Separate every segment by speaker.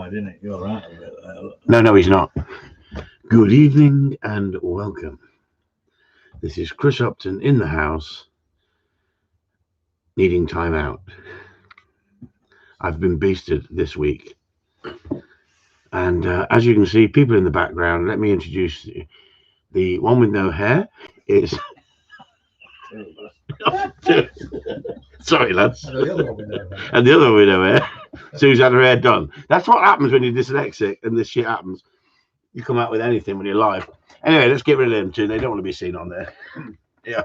Speaker 1: side, isn't it? You're right a bit
Speaker 2: No,
Speaker 1: there.
Speaker 2: no, he's not. Good evening and welcome. This is Chris Upton in the house, needing time out. I've been beasted this week. And as you can see, people in the background, let me introduce you. The one with no hair is... Sorry, lads.
Speaker 3: And the other one we know about.
Speaker 2: And the other one with no hair. Sue's had her hair done. That's what happens when you're dyslexic and this shit happens. You come out with anything when you're live. Anyway, let's get rid of them two. They don't want to be seen on there. Yeah.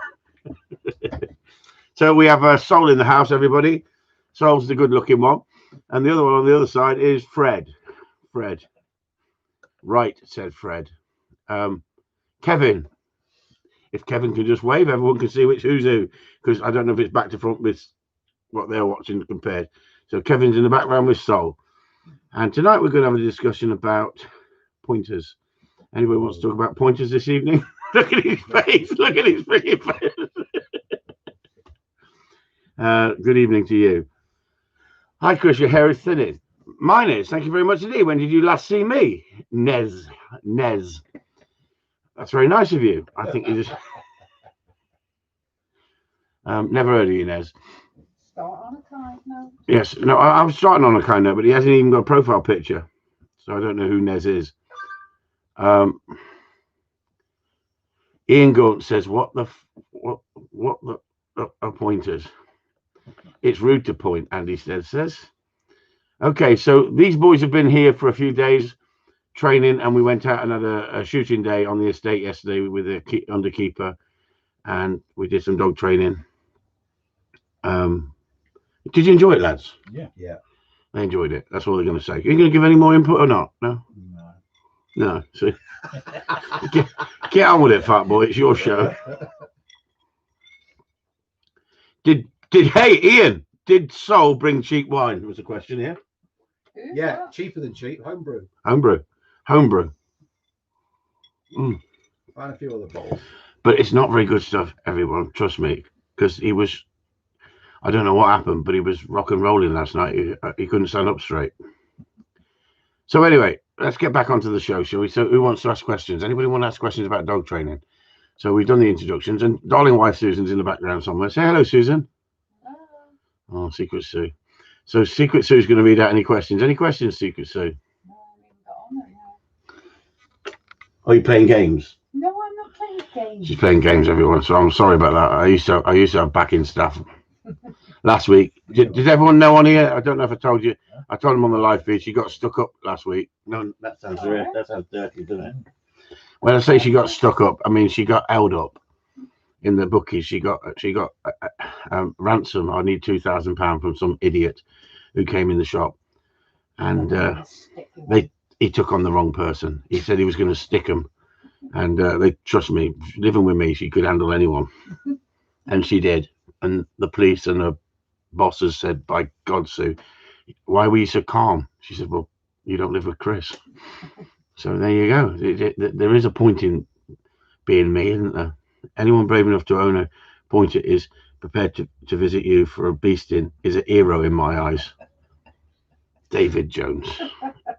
Speaker 2: So we have Sol in the house, everybody. Sol's the good-looking one. And the other one on the other side is Fred. Fred. Right, said Fred. Kevin. If Kevin can just wave, everyone can see who's who. Because I don't know if it's back to front with what they're watching compared. So Kevin's in the background with Sol. And tonight we're going to have a discussion about pointers. Anybody wants to talk about pointers this evening? Look at his face. Look at his freaking face. Good evening to you. Hi, Chris. Your hair is thinning. Mine is. Thank you very much indeed. When did you last see me? Nez. That's very nice of you. I think you just... never heard of you, Nez.
Speaker 4: Start on a kind note.
Speaker 2: Yes. No, I was starting on a kind note, but he hasn't even got a profile picture. So I don't know who Nez is. Ian Gaunt says, what the pointers? It's rude to point, Andy says. Okay, so these boys have been here for a few days training, and we went out and had a shooting day on the estate yesterday with the underkeeper, and we did some dog training. Did you enjoy it, lads?
Speaker 3: Yeah.
Speaker 2: They enjoyed it. That's all they're going to say. Are you going to give any more input or not? No. So get on with it, fat boy. It's your show. Hey, Ian, did Sol bring cheap wine? Was the question here.
Speaker 3: Yeah, cheaper than cheap. Homebrew.
Speaker 2: Homebrew.
Speaker 3: Find a few other bottles.
Speaker 2: But it's not very good stuff, everyone. Trust me, because he was. I don't know what happened, but he was rock and rolling last night. He couldn't stand up straight. So anyway, let's get back onto the show, shall we? So who wants to ask questions? Anybody want to ask questions about dog training? So we've done the introductions, and darling wife Susan's in the background somewhere. Say hello, Susan. Oh, Secret Sue. So Secret Sue's going to read out any questions. Any questions, Secret Sue? Are you playing games?
Speaker 4: No, I'm not playing games.
Speaker 2: She's playing games, everyone. So I'm sorry about that. I used to have backing staff last week. Did everyone know on here? I don't know if I told you. I told them on the live feed. She got stuck up last week. No, that sounds dirty, doesn't it? When I say she got stuck up, I mean she got held up in the bookies. She got ransom. I need £2,000 from some idiot who came in the shop, and he took on the wrong person. He said he was going to stick him, and they trust me. Living with me, she could handle anyone, and she did. And the police and the bosses said, "By God, Sue, why were you so calm?" She said, "Well, you don't live with Chris." So there you go. There is a point in being me, isn't there? Anyone brave enough to own a pointer is prepared to visit you for a beasting is a hero in my eyes. David Jones.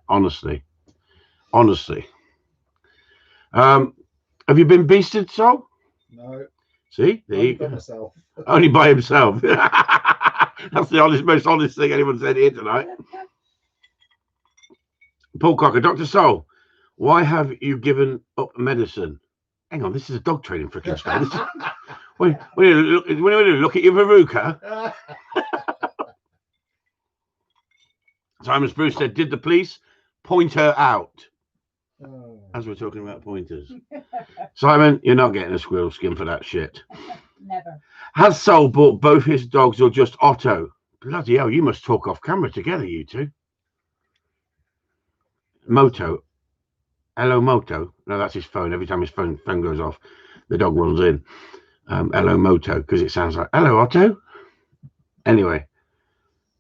Speaker 2: Honestly. Have you been beasted, Sol?
Speaker 3: No.
Speaker 2: See? There you go.
Speaker 3: Myself.
Speaker 2: Only by himself. That's the most honest thing anyone said here tonight. Paul Cocker, Dr. Sol, why have you given up medicine? Hang on, this is a dog training freaking show. When you look at your Veruca. Simon Spruce said, did the police point her out? As we're talking about pointers. Simon, you're not getting a squirrel skin for that shit.
Speaker 4: Never.
Speaker 2: Has Sol bought both his dogs or just Otto? Bloody hell, you must talk off camera together, you two. Moto. Hello, Moto. No, that's his phone. Every time his phone goes off, the dog runs in. Hello, Moto, because it sounds like, hello, Otto. Anyway.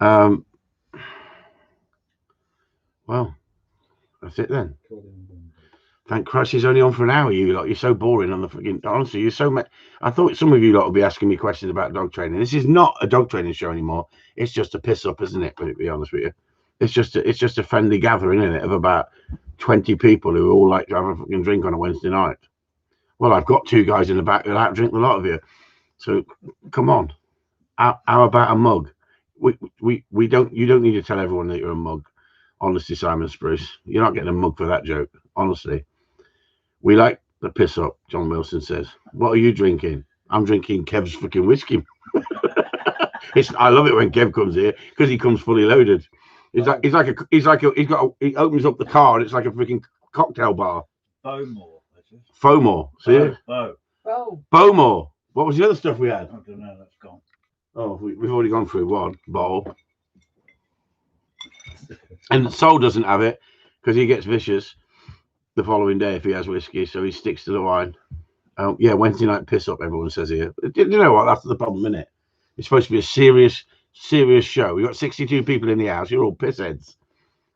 Speaker 2: Well, that's it then. Thank Christ he's only on for an hour, you lot. You're so boring on the freaking... Honestly, you're so... I thought some of you lot would be asking me questions about dog training. This is not a dog training show anymore. It's just a piss up, isn't it? To be honest with you. It's just a friendly gathering, isn't it, of about 20 people who all like to have a fucking drink on a Wednesday night. Well, I've got 2 guys in the back that outdrink the lot of you. So come on. How about a mug? We don't. You don't need to tell everyone that you're a mug. Honestly, Simon Spruce, you're not getting a mug for that joke. Honestly, we like the piss up. John Wilson says. What are you drinking? I'm drinking Kev's fucking whiskey. I love it when Kev comes here because he comes fully loaded. He opens up the car and it's like a freaking cocktail bar. Fomore. See? Bowmore. What was the other stuff we had?
Speaker 1: I don't know. That's gone.
Speaker 2: Oh, we've already gone through one bowl. And Sol doesn't have it because he gets vicious the following day if he has whiskey, so he sticks to the wine. Yeah, Wednesday night piss up, everyone says here. You know what? That's the problem, isn't it? It's supposed to be a serious show. We've got 62 people in the house. You're all pissheads.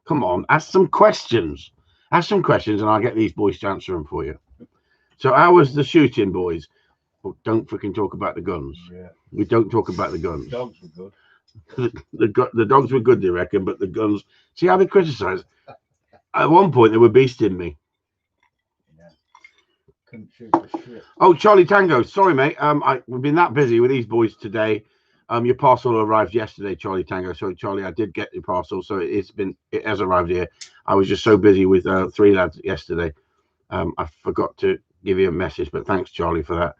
Speaker 2: Come on, ask some questions. Ask some questions and I'll get these boys to answer them for you. So how was the shooting, boys? Oh, don't freaking talk about the guns.
Speaker 1: Yeah.
Speaker 2: We don't talk about the guns.
Speaker 1: Dogs were good.
Speaker 2: The dogs were good, they reckon, but the guns. See how they criticise. At one point, they were beasting me.
Speaker 1: Yeah. Couldn't shoot for shit.
Speaker 2: Oh, Charlie Tango, sorry, mate. We've been that busy with these boys today. Your parcel arrived yesterday, Charlie Tango. Sorry, Charlie, I did get your parcel, so it has arrived here. I was just so busy with 3 lads yesterday. I forgot to give you a message, but thanks, Charlie, for that.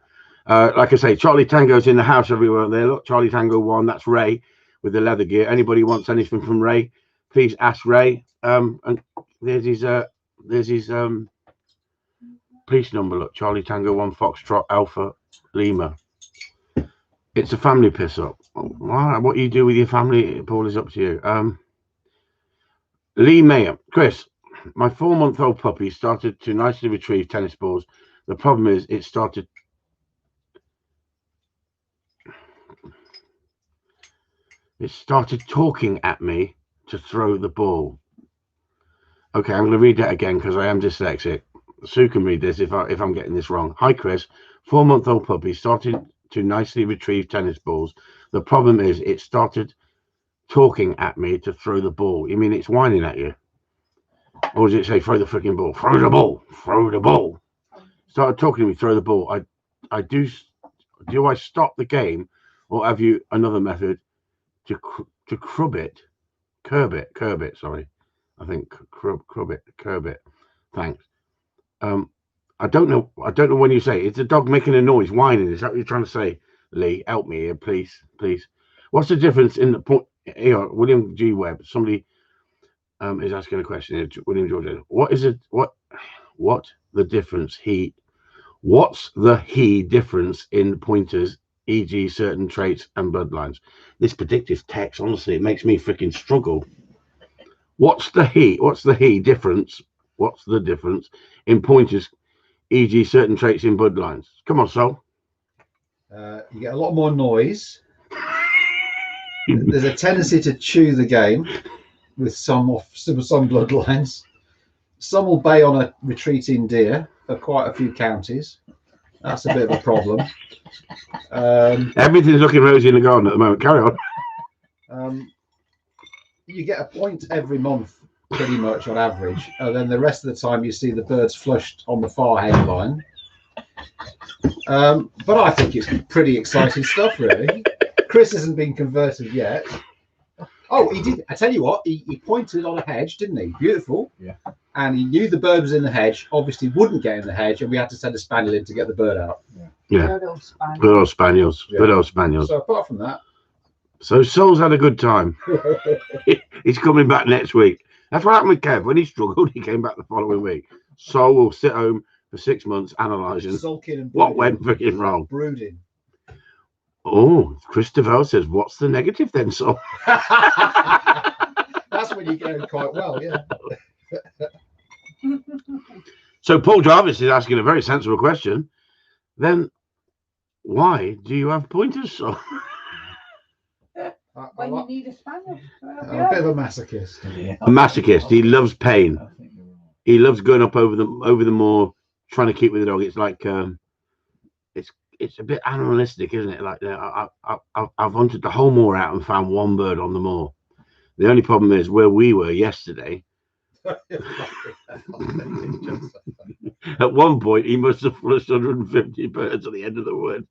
Speaker 2: Like I say, Charlie Tango's in the house everywhere there. Look, Charlie Tango 1, that's Ray with the leather gear. Anybody wants anything from Ray, please ask Ray. And there's his police number. Look, Charlie Tango 1 Foxtrot Alpha Lima. It's a family piss up. What you do with your family, Paul, is up to you. Lee Mayer, Chris, my 4-month-old puppy started to nicely retrieve tennis balls. The problem is it started talking at me to throw the ball. Okay, I'm going to read that again because I am dyslexic. Sue can read this if I'm getting this wrong. Hi, Chris. 4-month-old puppy started to nicely retrieve tennis balls. The problem is it started talking at me to throw the ball. You mean it's whining at you? Or does it say throw the freaking ball? Throw the ball. Throw the ball. Started talking to me, throw the ball. Do I stop the game or have you another method to curb it? Sorry, I think curb it. Thanks. I don't know when you say it's a dog making a noise, whining. Is that what you're trying to say, Lee? Help me here, please. What's the difference in the point? Here, William G. Webb. Somebody is asking a question here. William George. What's the difference? What's the difference in pointers, e.g., certain traits and bloodlines? This predictive text, honestly, it makes me freaking struggle. What's the difference? What's the difference in pointers, e.g., certain traits in bloodlines? Come on, Sol.
Speaker 3: You get a lot more noise. There's a tendency to chew the game with some bloodlines. Some will bay on a retreating deer for quite a few counties. That's a bit of a problem.
Speaker 2: Everything's looking rosy in the garden at the moment. Carry on.
Speaker 3: You get a point every month, pretty much on average. And then the rest of the time, you see the birds flushed on the far head line. But I think it's pretty exciting stuff, really. Chris hasn't been converted yet. Oh, he did. I tell you what, he pointed on a hedge, didn't he? Beautiful.
Speaker 1: Yeah.
Speaker 3: And he knew the bird was in the hedge, obviously wouldn't get in the hedge, and we had to send a spaniel in to get the bird out.
Speaker 2: Yeah. Good old spaniels.
Speaker 3: Yeah.
Speaker 2: Good old spaniels.
Speaker 3: So apart from that.
Speaker 2: So Sol's had a good time. He's coming back next week. That's what happened with Kev. When he struggled, he came back the following week. Sol will sit home for 6 months analysing what went freaking wrong.
Speaker 3: Brooding.
Speaker 2: Oh, Christopher says, what's the negative then, Sol?
Speaker 3: That's when you're going quite well, yeah.
Speaker 2: So Paul Jarvis is asking a very sensible question. Then why do you have pointers, Sol?
Speaker 4: When you need a spaniel.
Speaker 3: I'm a bit of a masochist.
Speaker 1: Yeah.
Speaker 2: A masochist. He loves pain.
Speaker 1: I think you're right.
Speaker 2: He loves going up over the moor, trying to keep with the dog. It's like it's a bit animalistic, isn't it? Like I've hunted the whole moor out and found one bird on the moor. The only problem is where we were yesterday. At one point, he must have flushed 150 birds at the end of the wood.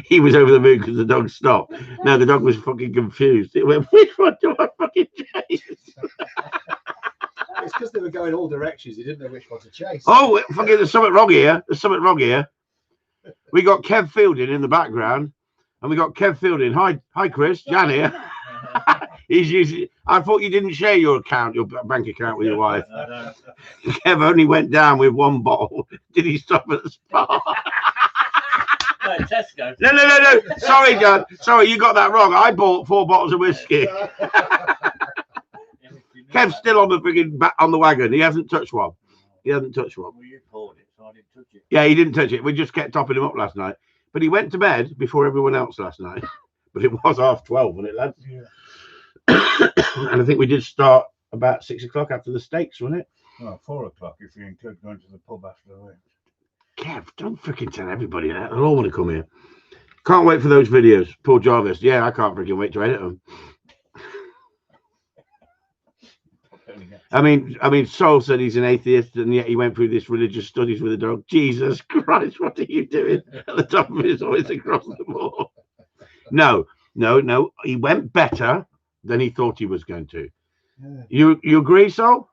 Speaker 2: He was over the moon because the dog stopped. Now the dog was fucking confused. It went, which one do I fucking chase?
Speaker 3: It's because they were going all directions. He didn't know which one to chase.
Speaker 2: Oh, fucking, there's something wrong here. There's something wrong here. We got Kev Fielding in the background, and we got Kev Fielding. Hi, Chris. Jan here. He's usually. I thought you didn't share your account, your bank account with your wife. Kev only went down with one bottle. Did he stop at the spa?
Speaker 5: No, Tesco.
Speaker 2: No. Sorry, John. Sorry, you got that wrong. I bought 4 bottles of whiskey. Kev's still on the friggin' on the wagon. He hasn't touched one.
Speaker 5: Well, you poured it, so I didn't touch it.
Speaker 2: Yeah, he didn't touch it. We just kept topping him up last night. But he went to bed before everyone else last night. But it was 12:30, wasn't it, lads?
Speaker 5: Yeah.
Speaker 2: And I think we did start about 6 o'clock after the steaks, wasn't it?
Speaker 1: Well, 4 o'clock if you include going to the pub after the week.
Speaker 2: Kev, don't freaking tell everybody that. They'll all want to come here. Can't wait for those videos. Paul Jarvis. Yeah, I can't freaking wait to edit them. I mean, Sol said he's an atheist, and yet he went through this religious studies with a dog. Jesus Christ, what are you doing at the top of his voice across the board? No. He went better than he thought he was going to.
Speaker 3: Yeah.
Speaker 2: You agree, Sol?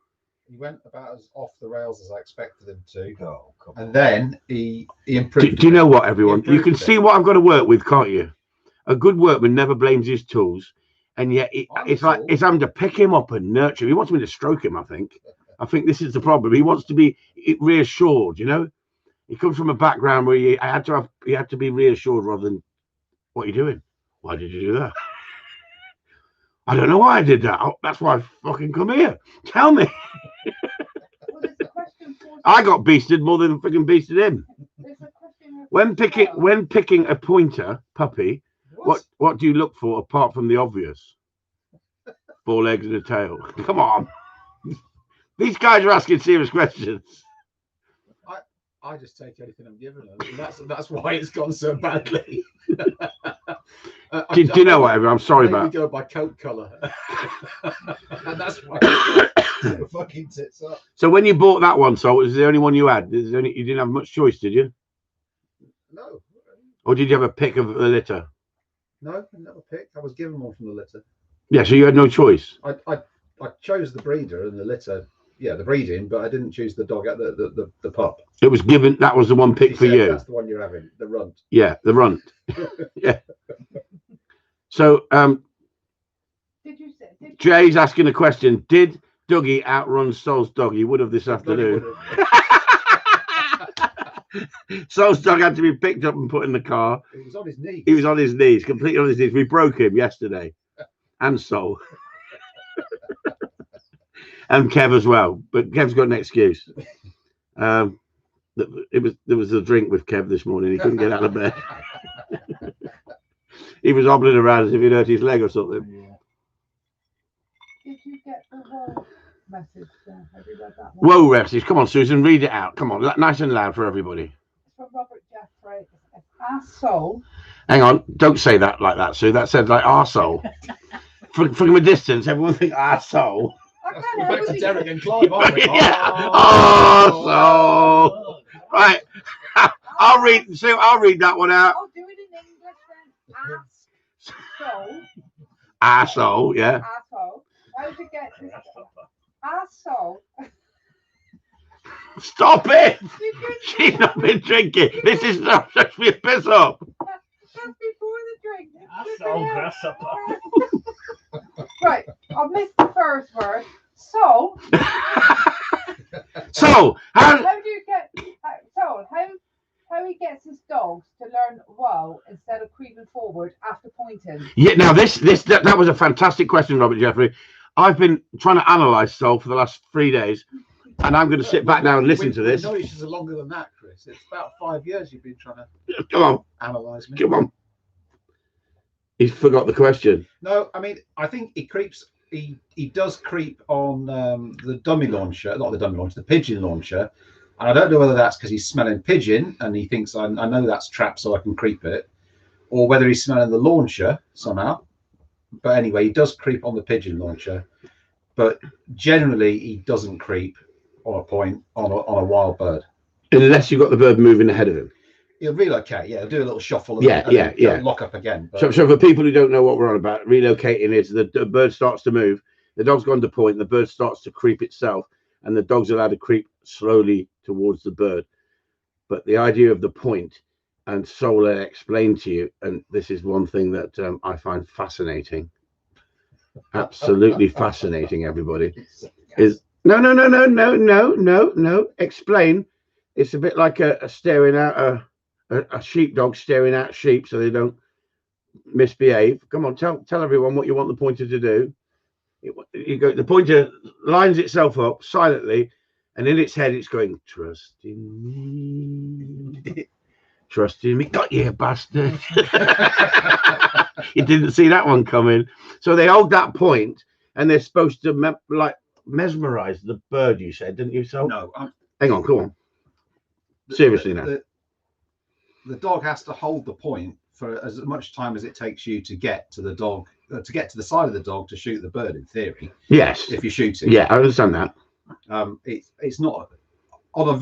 Speaker 3: He went about as off the rails as I expected him to.
Speaker 1: Oh, come on.
Speaker 3: And then he improved.
Speaker 2: Do you know what, everyone?
Speaker 3: He
Speaker 2: You can
Speaker 3: improved
Speaker 2: see
Speaker 3: it.
Speaker 2: what I've got to work with, can't you? A good workman never blames his tools, and yet it's like it's having to pick him up and nurture him. He wants me to stroke him, I think. I think this is the problem. He wants to be reassured, you know? He comes from a background where he had to be reassured rather than, what are you doing? Why did you do that? I don't know why I did that. Oh, that's why I fucking come here. Tell me.
Speaker 4: Well, there's a question for
Speaker 2: I got beasted more than freaking beasted him.
Speaker 4: There's a question
Speaker 2: When picking a pointer puppy, what do you look for apart from the obvious? 4 legs and a tail. Come on. These guys are asking serious questions.
Speaker 3: I just take anything I'm given them. That's why it's gone so badly.
Speaker 2: Do you know what, everyone? I'm sorry
Speaker 3: We
Speaker 2: about.
Speaker 3: go by coat colour, and that's why the fucking tits up.
Speaker 2: So when you bought that one, so was the only one you had? You didn't have much choice, did you?
Speaker 3: No,
Speaker 2: Or did you have a pick of the litter?
Speaker 3: no, I never picked. I was given one from the litter.
Speaker 2: Yeah, so you had no choice.
Speaker 3: I chose the breeder and the litter. Yeah, the breeding, but I didn't choose the dog at the pup.
Speaker 2: It was given. That was the one pick
Speaker 3: She
Speaker 2: for
Speaker 3: said,
Speaker 2: you.
Speaker 3: That's the one you're having, the runt.
Speaker 2: Yeah, the runt. Yeah. So
Speaker 4: Did you say?
Speaker 2: Jay's asking a question. Did Dougie outrun Sol's dog? He would have this afternoon. Sol's dog had to be picked up and put in the car.
Speaker 3: He was on his knees.
Speaker 2: He was on his knees, completely on his knees. We broke him yesterday, and Sol, and Kev as well. But Kev's got an excuse. There was a drink with Kev this morning. He couldn't get out of bed. He was hobbling around as if he'd hurt his leg or something.
Speaker 1: Yeah.
Speaker 4: Did you get the whoa message? Have you read that one?
Speaker 2: Whoa, message. Come on, Susan, read it out. Come on, nice and loud for everybody.
Speaker 4: It's from Robert Jeffrey. Asshole.
Speaker 2: Hang on, don't say that like that, Sue. That said like arsehole. From a distance, everyone thinks arsehole.
Speaker 4: I
Speaker 3: We're
Speaker 4: can't
Speaker 3: back
Speaker 4: help
Speaker 3: to
Speaker 4: it.
Speaker 3: Derek and Clive, aren't we?
Speaker 2: Yeah.
Speaker 3: Oh.
Speaker 2: Arsehole. Right. I'll read that one out.
Speaker 4: I'll do it in English then. Asshole.
Speaker 2: Arsehole, yeah.
Speaker 4: Asshole. How'd you get this? Asshole.
Speaker 2: Stop it!
Speaker 4: You couldn't
Speaker 2: She's not been drinking. This is not supposed to be a piss up.
Speaker 4: That's before the drink.
Speaker 5: Asshole grasshopper.
Speaker 4: Right, I missed the first word. So,
Speaker 2: So, how
Speaker 4: how do you get? How he gets his dogs to learn whoa instead of creeping forward after pointing?
Speaker 2: yeah, now that was a fantastic question, Robert Jeffrey. I've been trying to analyse Sol for the last 3 days, and I'm going to sit back now and listen to this.
Speaker 3: No, it's longer than that, Chris. It's about 5 years you've been trying to
Speaker 2: Come on,
Speaker 3: analyse me.
Speaker 2: come on. He's forgot the question.
Speaker 3: No, I mean, I think he creeps. He does creep on the dummy launcher, not the dummy launcher, the pigeon launcher. And I don't know whether that's because he's smelling pigeon and he thinks I know that's trapped, so I can creep it, or whether he's smelling the launcher somehow. But anyway, he does creep on the pigeon launcher, but generally he doesn't creep on a point on a wild bird.
Speaker 2: Unless you've got the bird moving ahead of him.
Speaker 3: He'll relocate, yeah, he'll do a little shuffle and
Speaker 2: Yeah,
Speaker 3: then
Speaker 2: yeah.
Speaker 3: lock up again. But...
Speaker 2: So for people who don't know what we're on about, relocating is the bird starts to move, the dog's gone to point, the bird starts to creep itself, and the dog's allowed to creep slowly towards the bird. But the idea of the point, and Sol explained to you, and this is one thing that I find fascinating, absolutely fascinating, everybody, is no, explain. It's a bit like a staring out a sheepdog staring at sheep so they don't misbehave. Come on, tell everyone what you want the pointer to do. The pointer lines itself up silently, and in its head it's going, trust in me, trust in me. Got you, bastard. You didn't see that one coming. So they hold that point, and they're supposed to mesmerize the bird. You said, didn't you? So
Speaker 3: no,
Speaker 2: hang on, come on. Seriously now.
Speaker 3: The dog has to hold the point for as much time as it takes you to get to the dog, to get to the side of the dog to shoot the bird. In theory,
Speaker 2: yes.
Speaker 3: If you're shooting,
Speaker 2: yeah, I understand that.
Speaker 3: It's not on a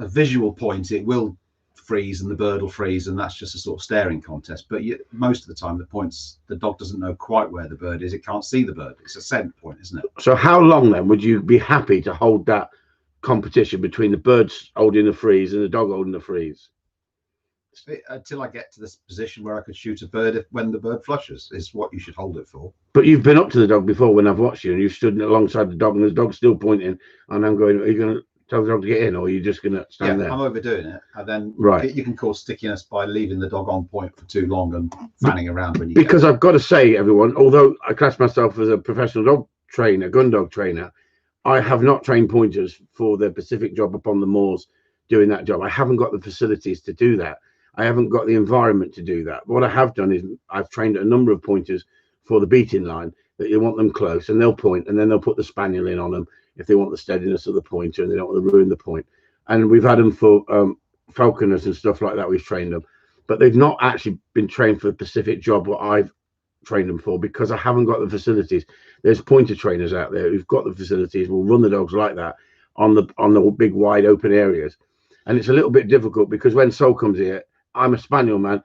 Speaker 3: visual point. It will freeze and the bird will freeze, and that's just a sort of staring contest. But most of the time, the dog doesn't know quite where the bird is. It can't see the bird. It's a scent point, isn't it?
Speaker 2: So how long then would you be happy to hold that competition between the birds holding the freeze and the dog holding the freeze?
Speaker 3: Until I get to this position where I could shoot a bird when the bird flushes is what you should hold it for.
Speaker 2: But you've been up to the dog before when I've watched you, and you've stood alongside the dog, and the dog's still pointing, and I'm going, are you going to tell the dog to get in, or are you just going to stand there?
Speaker 3: I'm overdoing it, and then
Speaker 2: right.
Speaker 3: You can cause stickiness by leaving the dog on point for too long and fanning around when you.
Speaker 2: Because I've got to say, everyone, although I class myself as a professional dog trainer, gun dog trainer, I have not trained pointers for their specific job upon the moors doing that job. I haven't got the facilities to do that. I haven't got the environment to do that. What I have done is I've trained a number of pointers for the beating line that you want them close, and they'll point, and then they'll put the spaniel in on them if they want the steadiness of the pointer and they don't want to ruin the point. And we've had them for falconers and stuff like that. We've trained them, but they've not actually been trained for the specific job what I've trained them for, because I haven't got the facilities. There's pointer trainers out there who've got the facilities, will run the dogs like that on the big wide open areas. And it's a little bit difficult because when Sol comes here, I'm a spaniel man.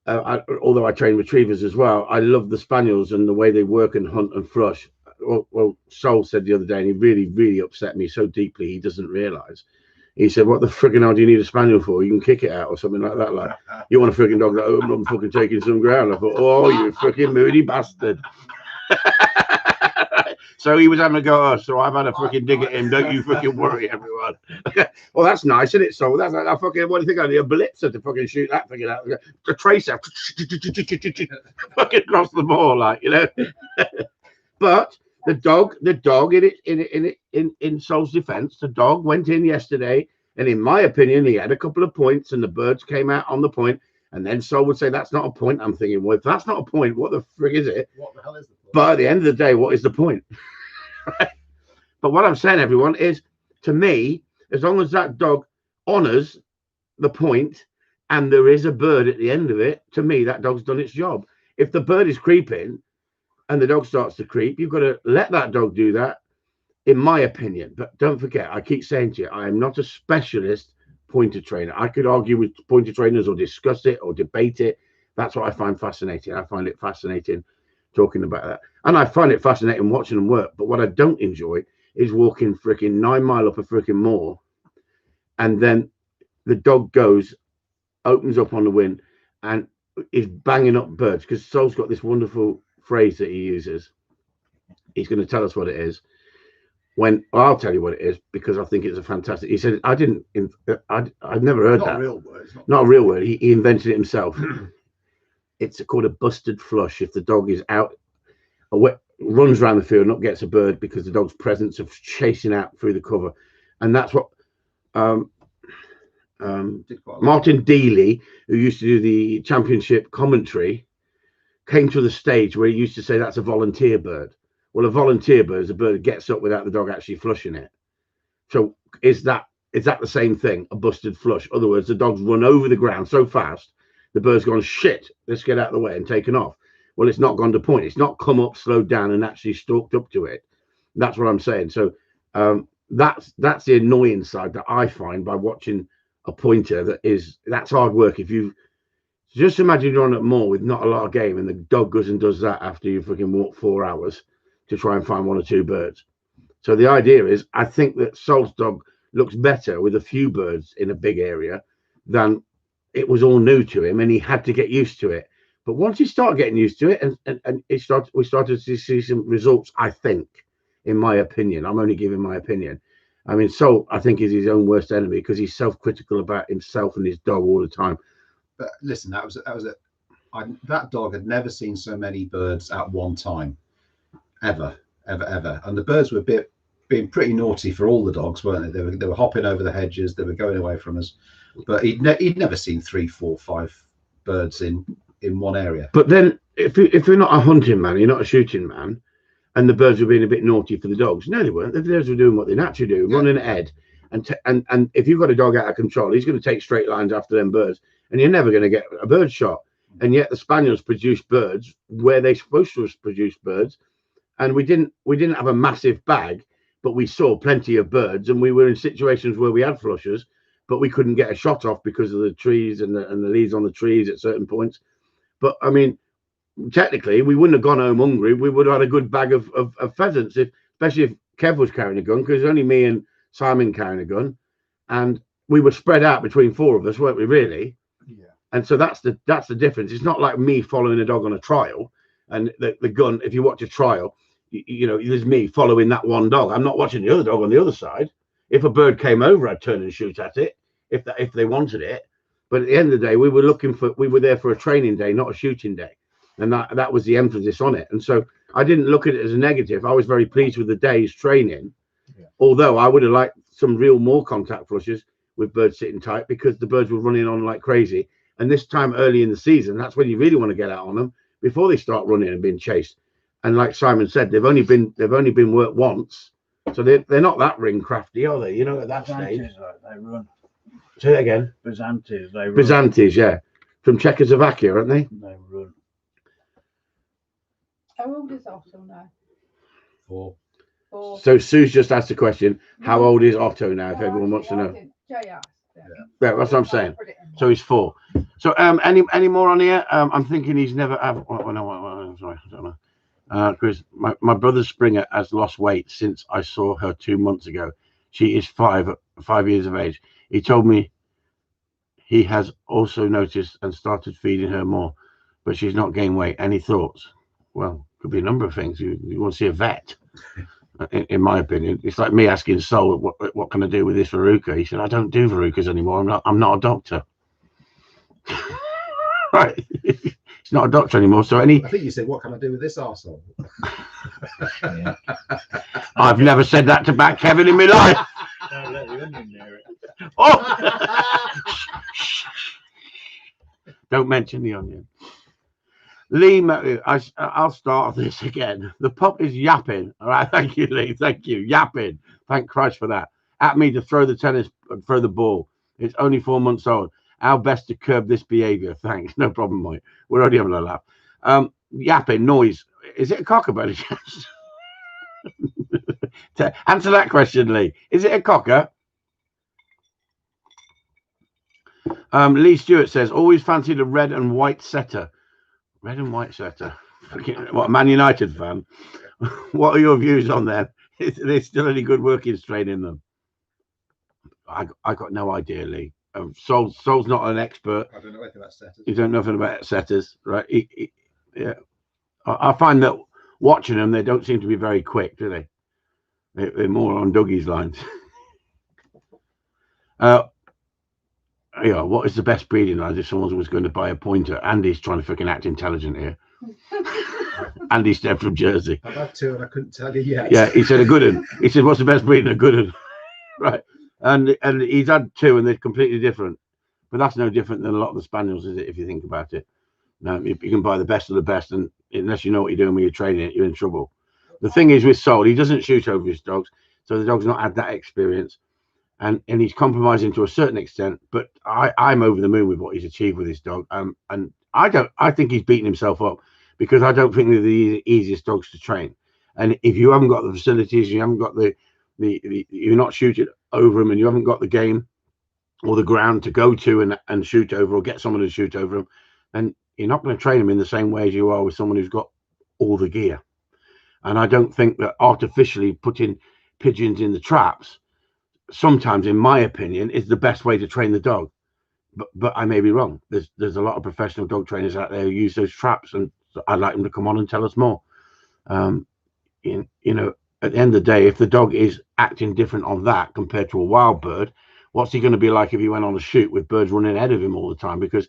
Speaker 2: Although I train retrievers as well, I love the spaniels and the way they work and hunt and flush. Well, Sol said the other day, and he really, really upset me so deeply he doesn't realise. He said, "What the friggin' hell do you need a spaniel for? You can kick it out or something like that. Like, you want a friggin' dog that opened up and fucking taking some ground." I thought, "Oh, you friggin' moody bastard." So he was having a go. Oh, so I've had a freaking dig at him. Don't you freaking worry, everyone. Well, that's nice, isn't it? So that's like, I fucking, what do you think? I need a blitzer to fucking shoot that thing out. The tracer, fucking across the ball, like, you know. But the dog, in Sol's defence, the dog went in yesterday, and in my opinion, he had a couple of points, and the birds came out on the point. And then Sol would say, "That's not a point." I'm thinking, well, if that's not a point, what the frig is it?
Speaker 3: What the hell is the point?
Speaker 2: But at the end of the day, what is the point? But what I'm saying, everyone, is to me, as long as that dog honors the point and there is a bird at the end of it, to me, that dog's done its job. If the bird is creeping and the dog starts to creep, you've got to let that dog do that, in my opinion. But don't forget, I keep saying to you, I am not a specialist pointer trainer. I could argue with pointer trainers or discuss it or debate it. That's what I find fascinating. I find it fascinating talking about that, and I find it fascinating watching them work. But what I don't enjoy is walking freaking 9 mile up a freaking moor, and then the dog opens up on the wind and is banging up birds. Because Sol's got this wonderful phrase that he uses. He's going to tell us what it is. I'll tell you what it is, because I think it's a fantastic. He said, I'd never heard that. Not a real word. He invented it himself. It's called a busted flush. If the dog is out, runs around the field, not gets a bird because the dog's presence of chasing out through the cover. And that's what Martin Dealey, who used to do the championship commentary, came to the stage where he used to say that's a volunteer bird. Well, a volunteer bird is a bird that gets up without the dog actually flushing it. So is that the same thing, a busted flush? In other words, the dog's run over the ground so fast, the bird's gone, shit, let's get out of the way, and taken off. Well, it's not gone to point. It's not come up, slowed down, and actually stalked up to it. That's what I'm saying. So that's the annoying side that I find by watching a pointer. That's hard work. If you just imagine you're on at mall with not a lot of game, and the dog goes and does that after you fucking walk 4 hours to try and find 1 or 2 birds. So the idea is, I think that Sol's dog looks better with a few birds in a big area than it was all new to him, and he had to get used to it. But once he started getting used to it, and we started to see some results, I think, in my opinion. I'm only giving my opinion. I mean, Sol, I think, is his own worst enemy because he's self-critical about himself and his dog all the time.
Speaker 3: But listen, that dog had never seen so many birds at one time, ever. And the birds were being pretty naughty for all the dogs, weren't they? They were hopping over the hedges, they were going away from us. But he'd never seen 3, 4, 5 birds in one area.
Speaker 2: But then, if you're not a hunting man, you're not a shooting man, and the birds were being a bit naughty for the dogs. No, they weren't. The birds were doing what they naturally do, running ahead. And if you've got a dog out of control, he's going to take straight lines after them birds, and you're never going to get a bird shot. And yet the Spaniels produced birds where they're supposed to produce birds, and we didn't have a massive bag, but we saw plenty of birds, and we were in situations where we had flushers, but we couldn't get a shot off because of the trees and the leaves on the trees at certain points. But I mean, technically, we wouldn't have gone home hungry. We would have had a good bag of pheasants, especially if Kev was carrying a gun, because only me and Simon carrying a gun, and we were spread out between 4 of us, weren't we? Really?
Speaker 1: Yeah.
Speaker 2: And so that's the difference. It's not like me following a dog on a trial, and the gun. If you watch a trial, you know, there's me following that one dog. I'm not watching the other dog on the other side. If a bird came over, I'd turn and shoot at it if they wanted it. But at the end of the day, we were there for a training day, not a shooting day. And that was the emphasis on it. And so I didn't look at it as a negative. I was very pleased with the day's training, although I would have liked some real more contact flushes with birds sitting tight, because the birds were running on like crazy. And this time early in the season, that's when you really want to get out on them, before they start running and being chased. And like Simon said, they've only been worked once, so they're not that ring crafty, are they? You know, at that stage.
Speaker 5: They run.
Speaker 2: Say it again.
Speaker 5: Byzantes, they run.
Speaker 2: Byzantes, yeah, from Czechoslovakia, aren't they?
Speaker 5: They run.
Speaker 4: How old is Otto now?
Speaker 3: 4.
Speaker 4: 4.
Speaker 2: So Sue's just asked a question. How old is Otto now? If everyone wants to know.
Speaker 4: Jay asked.
Speaker 2: Yeah, that's what I'm saying. So he's 4. So any more on here? I'm thinking he's never have. Sorry, I don't know. Because my brother Springer has lost weight since I saw her 2 months ago. She is 5 years of age. He told me he has also noticed and started feeding her more, but she's not gained weight. Any thoughts? Well, could be a number of things. You want to see a vet, in my opinion. It's like me asking Sol, what can I do with this verruca? He said, I don't do verrucas anymore. I'm not a doctor. Right. He's not a doctor anymore. So
Speaker 3: I think you said, what can I do with this arsehole?
Speaker 1: Yeah.
Speaker 2: I've never said that to back Kevin in my life.
Speaker 5: Don't let the onion near it.
Speaker 2: Oh! Don't mention the onion. Lee, I'll start this again. The pup is yapping. All right, thank you, Lee. Thank you. Yapping. Thank Christ for that. At me to throw the ball. It's only 4 months old. How best to curb this behaviour? Thanks. No problem, mate. We're already having a laugh. Yapping, noise. Is it a cocker by any chance? Answer that question, Lee. Is it a cocker? Lee Stewart says, always fancied a red and white setter. Red and white setter. What, a Man United fan? What are your views on them? Is there still any good working strain in them? I got no idea, Lee. Sol's not an expert.
Speaker 3: I don't know anything about setters.
Speaker 2: You don't know nothing about setters, right? Yeah. I find that watching them, they don't seem to be very quick, do they? They're more on Dougie's lines. Yeah, what is the best breeding lines if someone was going to buy a pointer? Andy's trying to fucking act intelligent here. Andy's dead from Jersey.
Speaker 3: I've had 2 and I couldn't tell you yet.
Speaker 2: Yeah, he said a good one. He said, what's the best breeding? A good one. Right. And he's had 2 and they're completely different. But that's no different than a lot of the Spaniels, is it, if you think about it? No, you can buy the best of the best, and unless you know what you're doing when you're training it, you're in trouble. The thing is with Sol, he doesn't shoot over his dogs, so the dog's not had that experience. And he's compromising to a certain extent, but I'm over the moon with what he's achieved with his dog. And I think he's beaten himself up, because I don't think they're the easiest dogs to train. And if you haven't got the facilities, you haven't got you're not shooting over them, and you haven't got the game or the ground to go to and shoot over, or get someone to shoot over them, then you're not going to train them in the same way as you are with someone who's got all the gear. And I don't think that artificially putting pigeons in the traps, sometimes, in my opinion, is the best way to train the dog. But I may be wrong. There's a lot of professional dog trainers out there who use those traps, and I'd like them to come on and tell us more. You know, at the end of the day, if the dog is acting different on that compared to a wild bird, what's he going to be like if he went on a shoot with birds running ahead of him all the time? Because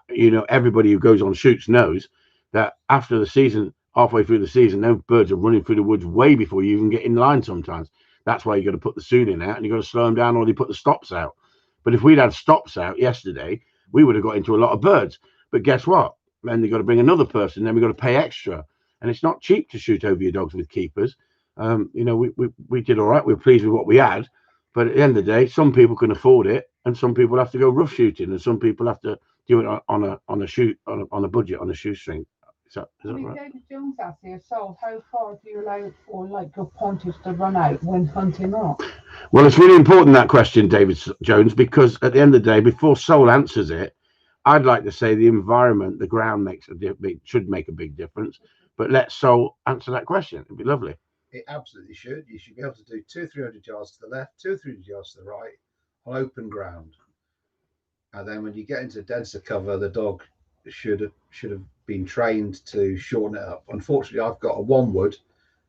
Speaker 2: you know, everybody who goes on shoots knows that after the season, halfway through the season, those birds are running through the woods way before you even get in line sometimes. That's why you got to put the soothing out, and you got to slow them down, or they put the stops out. But if we'd had stops out yesterday, we would have got into a lot of birds. But guess what? Then they got to bring another person, then we got to pay extra. And it's not cheap to shoot over your dogs with keepers. You know, we did all right. We were pleased with what we had. But at the end of the day, some people can afford it, and some people have to go rough shooting, and some people have to do it on a budget, on a shoestring. Is that right?
Speaker 4: David Jones asked here, so how far do you allow for like your pointers to run out when hunting up?
Speaker 2: Well, it's really important, that question, David Jones, because at the end of the day, before Sol answers it, I'd like to say the environment, the ground should make a big difference. But let Sol answer that question. It'd be lovely.
Speaker 3: It absolutely should. You should be able to do 200-300 yards to the left, 200-300 yards to the right on open ground. And then when you get into denser cover, the dog should have been trained to shorten it up. Unfortunately, I've got a one wood,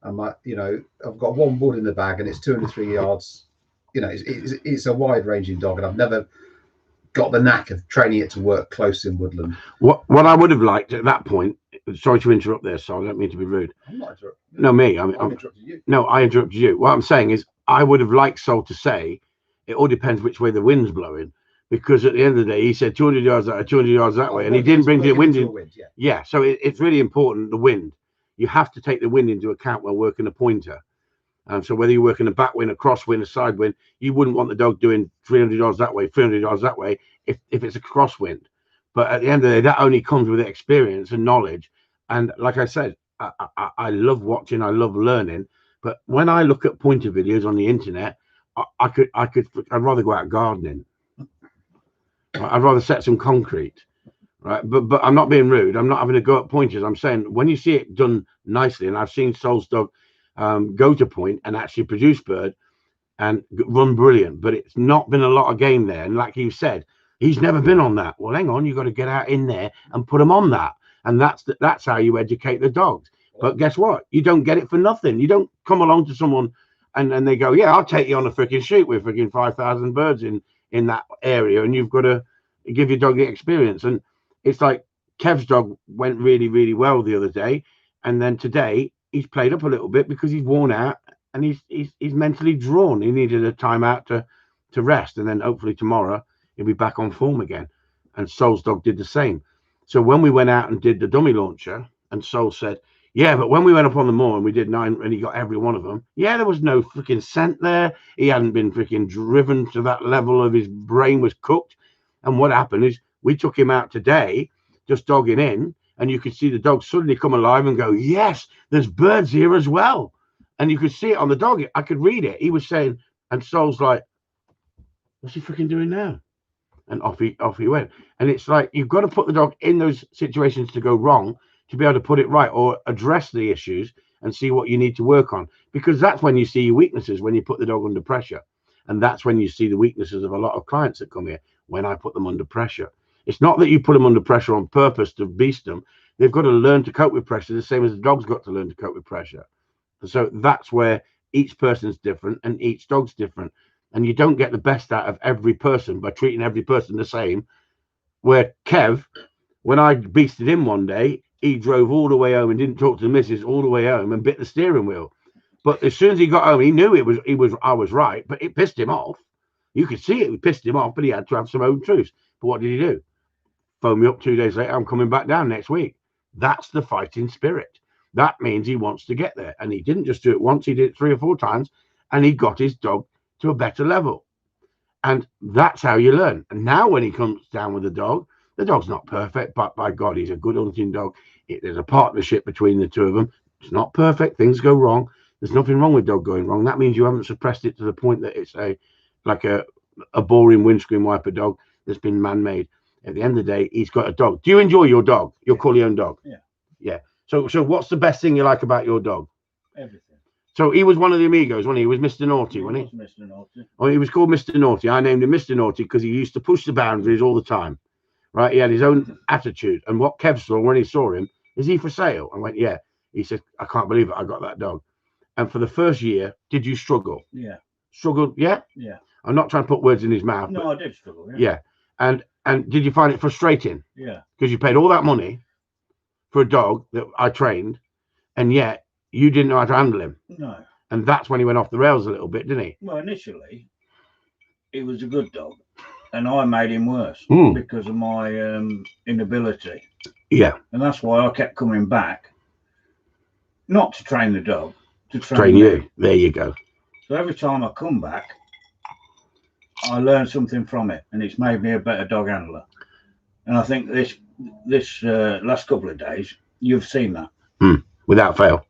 Speaker 3: and I've got one wood in the bag, and it's 203 yards. You know, it's a wide ranging dog, and I've never got the knack of training it to work close in woodland.
Speaker 2: What I would have liked at that point, sorry to interrupt there, so I don't mean to be rude.
Speaker 3: I'm not interrupting.
Speaker 2: No, me.
Speaker 3: I'm interrupting you.
Speaker 2: No, I interrupted you. What I'm saying is, I would have liked Sol to say, it all depends which way the wind's blowing, because at the end of the day, he said 200 yards that way, 200 yards that way, and he didn't bring the wind in. Yeah, so it's really important, the wind. You have to take the wind into account when working a pointer. So whether you're working a back wind, a crosswind, a side wind, you wouldn't want the dog doing 300 yards that way, 300 yards that way, if it's a crosswind. But at the end of the day, that only comes with experience and knowledge. And like I said, I love watching, I love learning. But when I look at pointer videos on the internet, I'd rather go out gardening. I'd rather set some concrete, right? But I'm not being rude. I'm not having to go at pointers. I'm saying when you see it done nicely, and I've seen Sol's dog go to point and actually produce bird and run brilliant, but it's not been a lot of game there. And like you said, he's never been on that. Well, hang on, you've got to get out in there and put them on that. And that's how you educate the dogs. But guess what? You don't get it for nothing. You don't come along to someone and they go, yeah, I'll take you on a freaking shoot with freaking 5,000 birds in that area, and you've got to give your dog the experience. And it's like Kev's dog went really, really well the other day, and then today he's played up a little bit because he's worn out and he's mentally drawn. He needed a time out to rest, and then hopefully tomorrow he'll be back on form again. And Sol's dog did the same. So when we went out and did the dummy launcher, and Sol said, yeah, but when we went up on the moor and we did 9 and he got every one of them, yeah, there was no freaking scent there. He hadn't been freaking driven to that level of his brain was cooked. And what happened is we took him out today, just dogging in, and you could see the dog suddenly come alive and go, yes, there's birds here as well. And you could see it on the dog. I could read it. He was saying, and Sol's like, what's he freaking doing now? And off he went. And it's like, you've got to put the dog in those situations to go wrong to be able to put it right or address the issues and see what you need to work on. Because that's when you see your weaknesses, when you put the dog under pressure. And that's when you see the weaknesses of a lot of clients that come here, when I put them under pressure. It's not that you put them under pressure on purpose to beast them. They've got to learn to cope with pressure, the same as the dog's got to learn to cope with pressure. So that's where each person's different and each dog's different. And you don't get the best out of every person by treating every person the same. Where Kev, when I beasted him one day, he drove all the way home and didn't talk to the missus all the way home and bit the steering wheel. But as soon as he got home, he knew I was right, but it pissed him off. You could see it pissed him off, but he had to have some own truths. But what did he do? Phone me up 2 days later, I'm coming back down next week. That's the fighting spirit. That means he wants to get there. And he didn't just do it once, he did it 3 or 4 times, and he got his dog to a better level. And that's how you learn. And now when he comes down with the dog's not perfect, but by God, he's a good hunting dog. There's a partnership between the two of them. It's not perfect. Things go wrong. There's nothing wrong with dog going wrong. That means you haven't suppressed it to the point that it's a boring windscreen wiper dog that's been man-made. At the end of the day, he's got a dog. Do you enjoy your dog, your Corleone dog?
Speaker 5: Yeah.
Speaker 2: Yeah. So what's the best thing you like about your dog?
Speaker 5: Everything.
Speaker 2: So he was one of the amigos, wasn't he? He was Mr. Naughty, wasn't he?
Speaker 5: Was Mr. Naughty.
Speaker 2: Oh, he was called Mr. Naughty. I named him Mr. Naughty because he used to push the boundaries all the time. Right? He had his own attitude. And what Kev saw when he saw him, is he for sale? I went, yeah. He said, I can't believe it. I got that dog. And for the first year, did you struggle?
Speaker 5: Yeah.
Speaker 2: Struggled? Yeah?
Speaker 5: Yeah.
Speaker 2: I'm not trying to put words in his mouth.
Speaker 5: No,
Speaker 2: but
Speaker 5: I did struggle.
Speaker 2: yeah. And did you find it frustrating?
Speaker 5: Yeah.
Speaker 2: Because you paid all that money for a dog that I trained, and yet you didn't know how to handle him.
Speaker 5: No.
Speaker 2: And that's when he went off the rails a little bit, didn't he?
Speaker 5: Well, initially, he was a good dog, and I made him worse because of my inability.
Speaker 2: Yeah.
Speaker 5: And that's why I kept coming back, not to train the dog, to
Speaker 2: Train
Speaker 5: me.
Speaker 2: you. There you go.
Speaker 5: So every time I come back, I learn something from it, and it's made me a better dog handler. And I think this last couple of days, you've seen that.
Speaker 2: Without fail.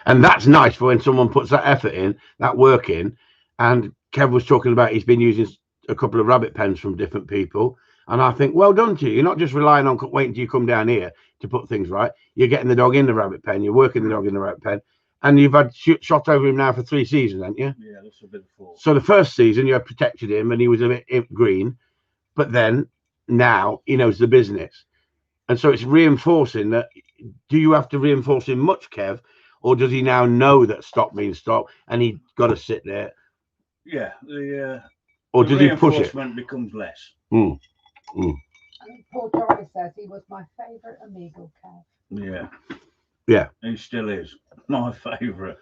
Speaker 2: And that's nice for when someone puts that effort in, that work in. And Kev was talking about he's been using a couple of rabbit pens from different people. And I think, well done to you. You're not just relying on waiting till you come down here to put things right. You're getting the dog in the rabbit pen. You're working the dog in the rabbit pen. And you've had shot over him now for 3 seasons, haven't you?
Speaker 5: Yeah, that's a bit of fault.
Speaker 2: So the first season you had protected him and he was a bit green. But then now he knows the business. And so it's reinforcing that. Do you have to reinforce him much, Kev? Or does he now know that stop means stop and he's got to sit there?
Speaker 5: Yeah.
Speaker 2: Or
Speaker 5: the
Speaker 2: does he push it?
Speaker 5: reinforcement becomes less.
Speaker 4: Paul Jarvis says he was my favourite Amigo Kev.
Speaker 5: Yeah.
Speaker 2: Yeah.
Speaker 5: He still is my favourite.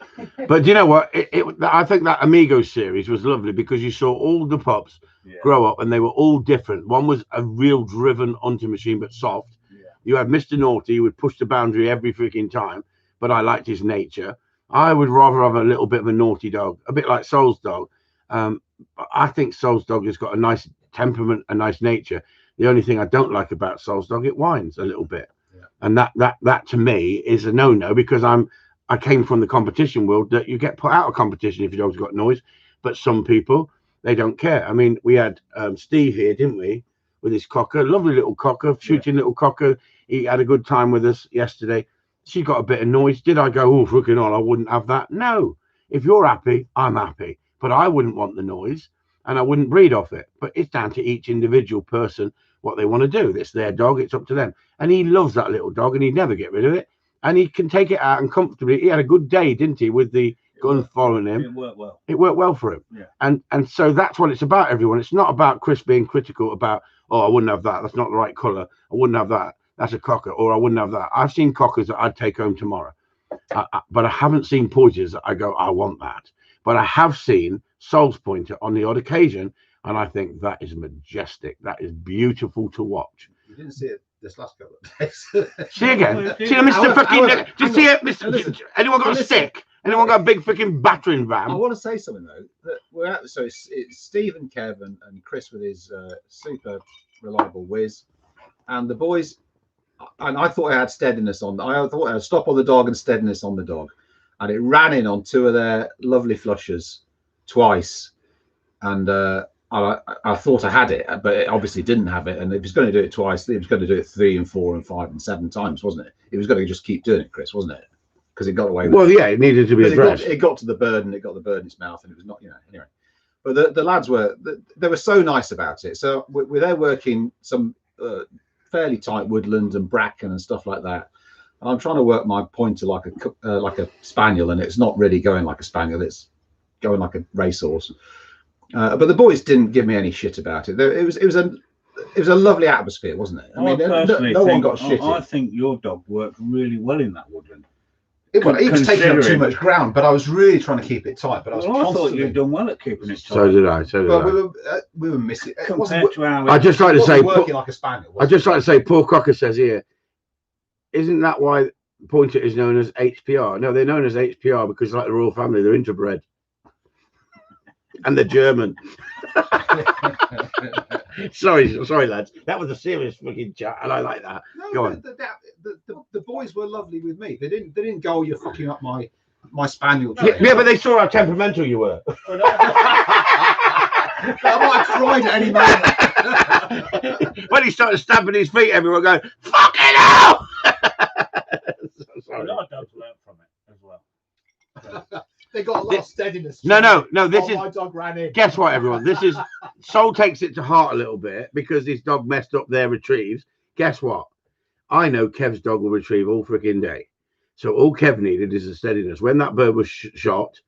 Speaker 2: But do you know what? I think that Amigos series was lovely because you saw all the pups grow up and they were all different. One was a real driven hunting machine, but soft.
Speaker 5: Yeah.
Speaker 2: You had Mr. Naughty, who would push the boundary every freaking time, but I liked his nature. I would rather have a little bit of a naughty dog, a bit like Soul's dog. I think Soul's dog has got a nice temperament, a nice nature. The only thing I don't like about Soul's dog, it whines a little bit. Yeah. And that to me is a no-no because I came from the competition world that you get put out of competition if your dog's got noise. But some people, they don't care. I mean, we had Steve here, didn't we? With his cocker, lovely little cocker, shooting little cocker. He had a good time with us yesterday. She got a bit of noise. Did I go, oh, freaking on, I wouldn't have that? No. If you're happy, I'm happy. But I wouldn't want the noise and I wouldn't breed off it. But it's down to each individual person what they want to do. It's their dog. It's up to them. And he loves that little dog and he'd never get rid of it. And he can take it out and comfortably. He had a good day, didn't he, with the gun following him.
Speaker 5: It worked well.
Speaker 2: It worked well for him.
Speaker 5: Yeah.
Speaker 2: And so that's what it's about, everyone. It's not about Chris being critical about, oh, I wouldn't have that. That's not the right colour. I wouldn't have that. That's a cocker. Or I wouldn't have that. I've seen cockers that I'd take home tomorrow. But I haven't seen pointers that I go, I want that. But I have seen Soul's pointer on the odd occasion. And I think that is majestic. That is beautiful to watch.
Speaker 3: You didn't see it this last couple of days.
Speaker 2: See again. See Mr. Fucking. Just see it, Mr. Anyone got a stick? Anyone got a big freaking battering ram?
Speaker 3: I want to say something though. That we're at, so it's Steve and Kev and Chris with his super reliable whiz, and the boys. And I thought I had steadiness on. I thought I had stop on the dog and steadiness on the dog, and it ran in on 2 of their lovely flushers twice, and I thought I had it, but it obviously didn't have it. And if he's going to do it twice, he was going to do it 3 and 4 and 5 and 7 times, wasn't it? He was going to just keep doing it, Chris, wasn't it? Because it got away with
Speaker 2: it. Yeah, it needed to be addressed.
Speaker 3: It got to the bird and it got the bird in its mouth, and it was not, anyway. But the lads they were so nice about it. So we're there working some fairly tight woodland and bracken and stuff like that. And I'm trying to work my pointer like a spaniel, and it's not really going like a spaniel. It's going like a racehorse. But the boys didn't give me any shit about it. It was a lovely atmosphere, wasn't it? I mean, no one got shit.
Speaker 5: I think your dog worked really well in that woodland.
Speaker 3: He was taking up too much ground, but I was really trying to keep it tight. But I
Speaker 5: thought you'd done well at keeping it tight.
Speaker 2: So did I.
Speaker 3: We were missing.
Speaker 2: I just like to say,
Speaker 3: working like a spaniel.
Speaker 2: I just like to say, Paul Crocker says here, isn't that why Pointer is known as HPR? No, they're known as HPR because, like the royal family, they're interbred. And they're German. sorry, lads. That was a serious fucking chat, and I like that.
Speaker 3: No,
Speaker 2: Go on.
Speaker 3: The boys always were lovely with me. They didn't go, "You're fucking up my spaniel."
Speaker 2: Yeah, but they saw how temperamental you were.
Speaker 3: I might have cried at any moment.
Speaker 2: When he started stamping his feet, everyone going, "Fucking hell!"
Speaker 5: A lot of dogs learn from it as well.
Speaker 3: They got a lot of steadiness.
Speaker 2: No. This is.
Speaker 3: My dog ran in.
Speaker 2: Guess what, everyone? This is. Sol takes it to heart a little bit because this dog messed up their retrieves. Guess what? I know Kev's dog will retrieve all freaking day. So all Kev needed is a steadiness. When that bird was shot,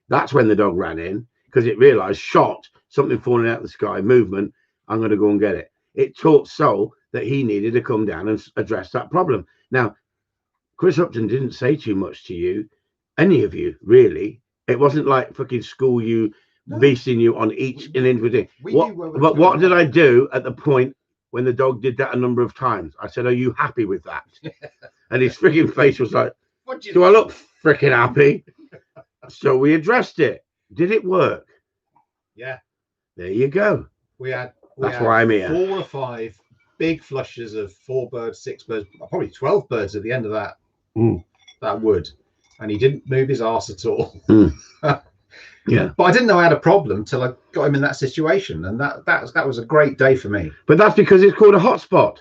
Speaker 2: that's when the dog ran in because it realised shot, something falling out of the sky, movement. I'm going to go and get it. It taught Sol that he needed to come down and address that problem. Now, Chris Upton didn't say too much to you, any of you, really. It wasn't like fucking school you, beasting you on each and individual thing. But what did I do at the point when the dog did that a number of times? I said, "Are you happy with that?" And his freaking face was like, "Do I look freaking happy?" So we addressed it. Did it work?
Speaker 3: Yeah.
Speaker 2: There you go. That's why I'm here.
Speaker 3: 4 or 5 big flushes of 4 birds, 6 birds, probably 12 birds at the end of that wood, and he didn't move his arse at all.
Speaker 2: Yeah,
Speaker 3: but I didn't know I had a problem till I got him in that situation, and that was a great day for me.
Speaker 2: But that's because it's called a hotspot.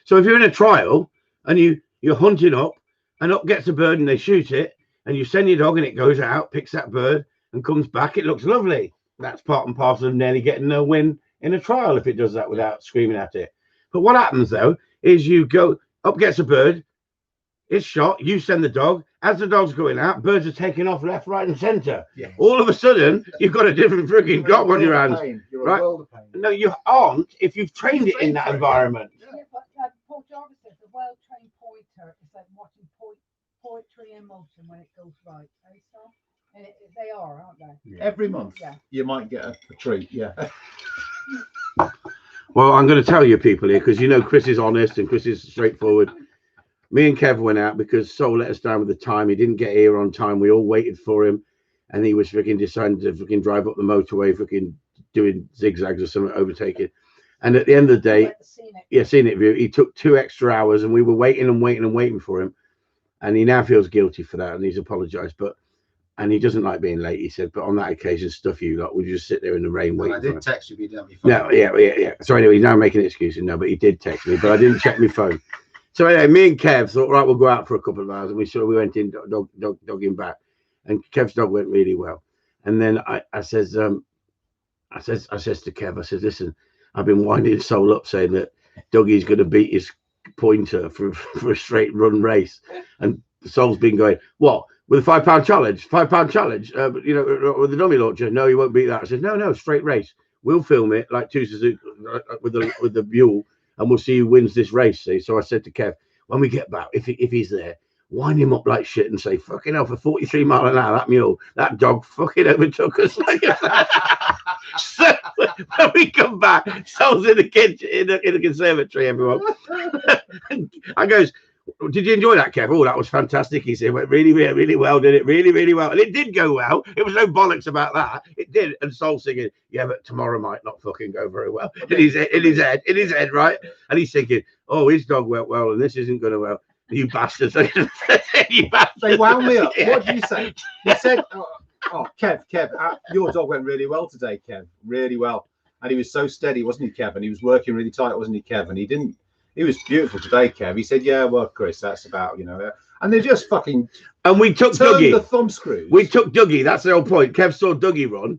Speaker 2: So if you're in a trial and you're hunting up, and up gets a bird and they shoot it, and you send your dog and it goes out, picks that bird and comes back, it looks lovely. That's part and parcel of nearly getting a win in a trial if it does that without screaming at it. But what happens though is you go up, gets a bird, it's shot, you send the dog. As the dog's going out, birds are taking off left, right, and centre.
Speaker 3: Yeah.
Speaker 2: All of a sudden, you've got a different freaking dog on your hands. Right? No, you aren't if you've trained it in that environment.
Speaker 4: Yeah, but Paul Jarvis says a well-trained pointer is like watching poetry in motion when it goes right. And they are, aren't they?
Speaker 3: Every month, you might get a treat. Yeah.
Speaker 2: Well, I'm going to tell you people here because you know Chris is honest and Chris is straightforward. Me and Kev went out because Sol let us down with the time. He didn't get here on time. We all waited for him, and he was freaking deciding to freaking drive up the motorway, freaking doing zigzags or something, overtaking. And at the end of the day, scenic view. He took 2 extra hours, and we were waiting for him. And he now feels guilty for that, and he's apologised. And he doesn't like being late. He said, but on that occasion, stuff you lot, we just sit there in the rain waiting.
Speaker 3: I did text you, but you didn't have your phone.
Speaker 2: No, yeah. So anyway, he's now making excuses. No, but he did text me, but I didn't check my phone. So anyway, me and Kev thought, right, we'll go out for a couple of hours, and we went in dogging back, and Kev's dog went really well. And then I says to Kev, I said, listen, I've been winding Sol up saying that Dougie's going to beat his pointer for a straight run race, and Sol's been going, what, with a £5 challenge, with the dummy launcher? No, he won't beat that. I said, no, straight race. We'll film it like 2 Suzuki with the mule. And we'll see who wins this race. See? So I said to Kev, when we get back, if he's there, wind him up like shit and say, fucking hell, for 43 miles an hour, that mule, that dog fucking overtook us. So when we come back, Sol's in the kitchen, in the conservatory, everyone. And I goes, did you enjoy that, Kev? Oh, that was fantastic. He said, went really, really, really well, did it? Really, really well. And it did go well. It was no bollocks about that. It did. And Sol singing, yeah, but tomorrow might not fucking go very well. In his head, right? And he's thinking, oh, his dog went well, and this isn't going to well. You bastards. You bastards.
Speaker 3: They wound me up. What did you say? He said, oh, Kev, your dog went really well today, Kev. Really well. And he was so steady, wasn't he, Kev? And he was working really tight, wasn't he, Kev? And he was beautiful today, Kev. He said, yeah, well, Chris, that's about, and they just fucking.
Speaker 2: And we took Dougie.
Speaker 3: The thumb screws.
Speaker 2: We took Dougie. That's the whole point. Kev saw Dougie run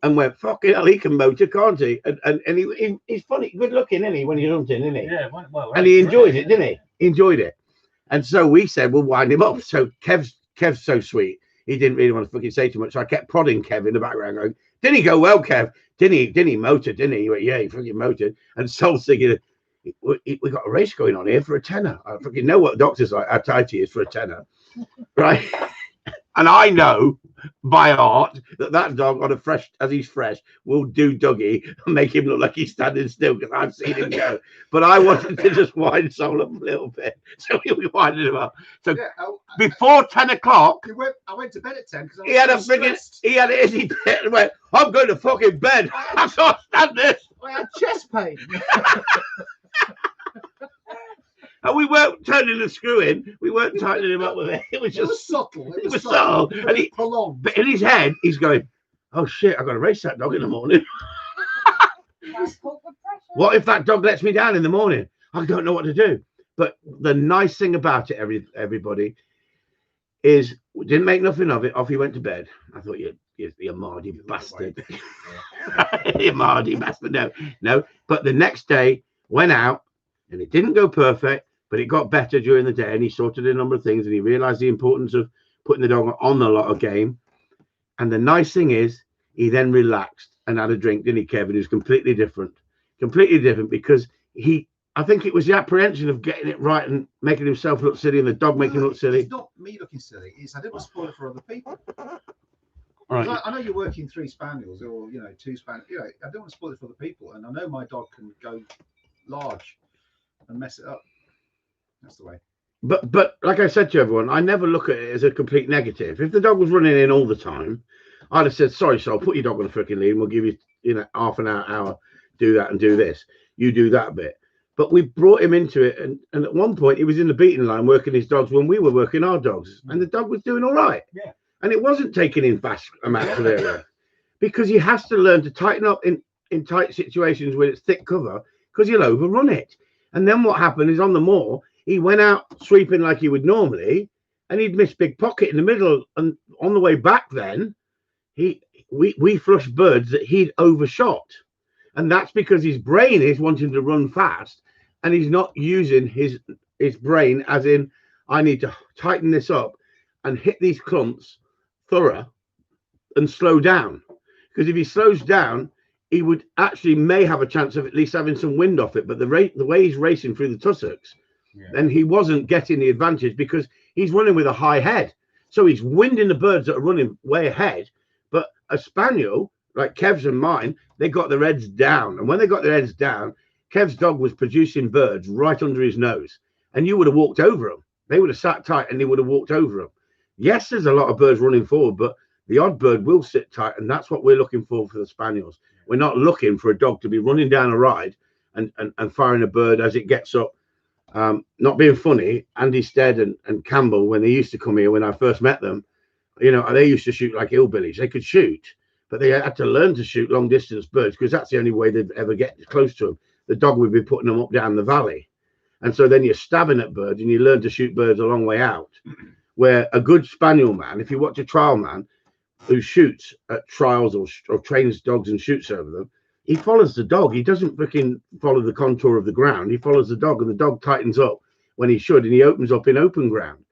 Speaker 2: and went, fucking hell, he can motor, can't he? And he's funny, good looking, isn't he, when he's hunting, isn't he?
Speaker 5: Yeah, well,
Speaker 2: and he enjoyed it, didn't he? He enjoyed it. And so we said, we'll wind him up. So Kev's so sweet. He didn't really want to fucking say too much. So I kept prodding Kev in the background going, didn't he go well, Kev? Didn't he motor, didn't he? He went, yeah, he fucking motored. And Sol's thinking, we got a race going on here for a tenner. I fucking know what doctors like, how tight he is for a tenner. Right? And I know by heart that dog on as he's fresh will do Dougie and make him look like he's standing still because I've seen him go. But I wanted to just wind Sol up a little bit. So we winded him up. So before 10 o'clock,
Speaker 3: I went to bed at 10 because
Speaker 2: he had an izzy pit and went, I'm going to fucking bed. I can't stand this.
Speaker 3: I had chest pain.
Speaker 2: And we weren't turning the screw in. We weren't tightening him up with it. It was
Speaker 3: It was
Speaker 2: just
Speaker 3: subtle.
Speaker 2: it was subtle.
Speaker 3: It
Speaker 2: And
Speaker 3: was
Speaker 2: he,
Speaker 3: prolonged.
Speaker 2: but in his head, he's going, "Oh shit! I got to race that dog in the morning.
Speaker 4: That's called the pressure.
Speaker 2: What if that dog lets me down in the morning? I don't know what to do." But the nice thing about it, everybody, is we didn't make nothing of it. Off he went to bed. I thought, you mardy bastard. You mardy bastard. No. But the next day went out and it didn't go perfect, but it got better during the day. And he sorted a number of things and he realized the importance of putting the dog on the lot of game. And the nice thing is, he then relaxed and had a drink, didn't he, Kevin? It was completely different because I think it was the apprehension of getting it right and making himself look silly and the dog making him look silly.
Speaker 3: It's not me looking silly. It's I didn't want to spoil it for other people.
Speaker 2: Right.
Speaker 3: I know you're working 3 spaniels or 2 spaniels. I don't want to spoil it for other people, and I know my dog can go large and mess it up. That's the way.
Speaker 2: But like I said to everyone, I never look at it as a complete negative. If the dog was running in all the time, I'd have said, "Sorry, so I'll put your dog on a freaking lead and we'll give you half an hour, do that and do this. You do that bit." But we brought him into it, and at one point he was in the beating line working his dogs when we were working our dogs, and the dog was doing all right.
Speaker 1: Yeah.
Speaker 2: And it wasn't taking in vast amounts of area because he has to learn to tighten up in tight situations where it's thick cover because he'll overrun it. And then what happened is on the moor, he went out sweeping like he would normally, and he'd miss big pocket in the middle. And on the way back, then we flushed birds that he'd overshot, and that's because his brain is wanting to run fast, and he's not using his brain as in, I need to tighten this up and hit these clumps thorough and slow down. Because if he slows down, he would actually may have a chance of at least having some wind off it. But the way he's racing through the tussocks, then he wasn't getting the advantage because he's running with a high head. So he's winding the birds that are running way ahead. But a spaniel, like Kev's and mine, they got their heads down. And when they got their heads down, Kev's dog was producing birds right under his nose. And you would have walked over them. They would have sat tight and they would have walked over them. Yes, there's a lot of birds running forward, but the odd bird will sit tight. And that's what we're looking for the spaniels. We're not looking for a dog to be running down a ride and firing a bird as it gets up. Not being funny, Andy Stead and Campbell, when they used to come here, when I first met them, they used to shoot like hillbillies. They could shoot, but they had to learn to shoot long distance birds because that's the only way they'd ever get close to them. The dog would be putting them up down the valley. And so then you're stabbing at birds and you learn to shoot birds a long way out. Where a good spaniel man, if you watch a trial man who shoots at trials or trains dogs and shoots over them, he follows the dog. He doesn't freaking follow the contour of the ground. He follows the dog, and the dog tightens up when he should, and he opens up in open ground.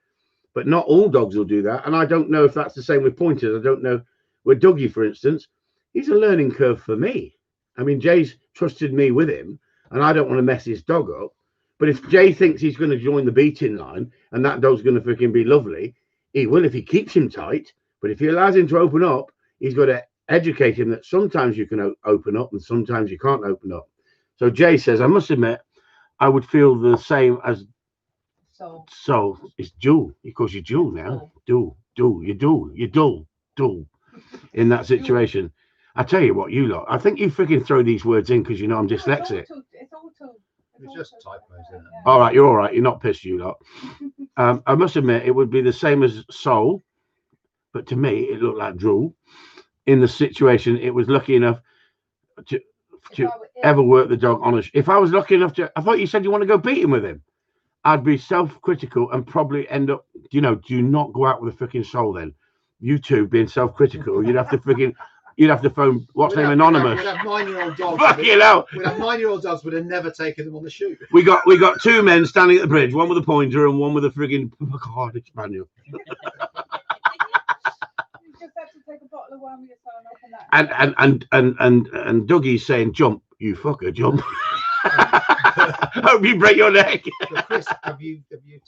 Speaker 2: But not all dogs will do that. And I don't know if that's the same with pointers. I don't know. With Dougie, for instance, he's a learning curve for me. I mean, Jay's trusted me with him, and I don't want to mess his dog up. But if Jay thinks he's going to join the beating line and that dog's going to freaking be lovely, he will if he keeps him tight. But if he allows him to open up, he's got to educate him that sometimes you can open up and sometimes you can't open up. So Jay says, I must admit, I would feel the same as so it's dual. He calls you dual now. Dual. You're dual in that situation. I tell you what, you lot, I think you freaking throw these words in because I'm dyslexic.
Speaker 3: It's just typos, isn't it?
Speaker 2: All right, you're all right. You're not pissed, you lot. I must admit, it would be the same as soul, but to me, it looked like drool. In the situation, it was lucky enough to ever work the dog on if I was lucky enough to, I thought you said you want to go beating with him. I'd be self-critical and probably end up, do not go out with a freaking soul then. You two being self-critical, you'd have to phone, what's name, Anonymous.
Speaker 3: We'd have 9-year-old dogs.
Speaker 2: Fucking hell.
Speaker 3: We'd have 9-year-old dogs would have never taken them on the shoot.
Speaker 2: We got 2 men standing at the bridge, one with a pointer and one with a frigging Cardiff Spaniel. And Dougie's saying, jump, you fucker, jump. Hope you break your neck.
Speaker 3: So Chris, have you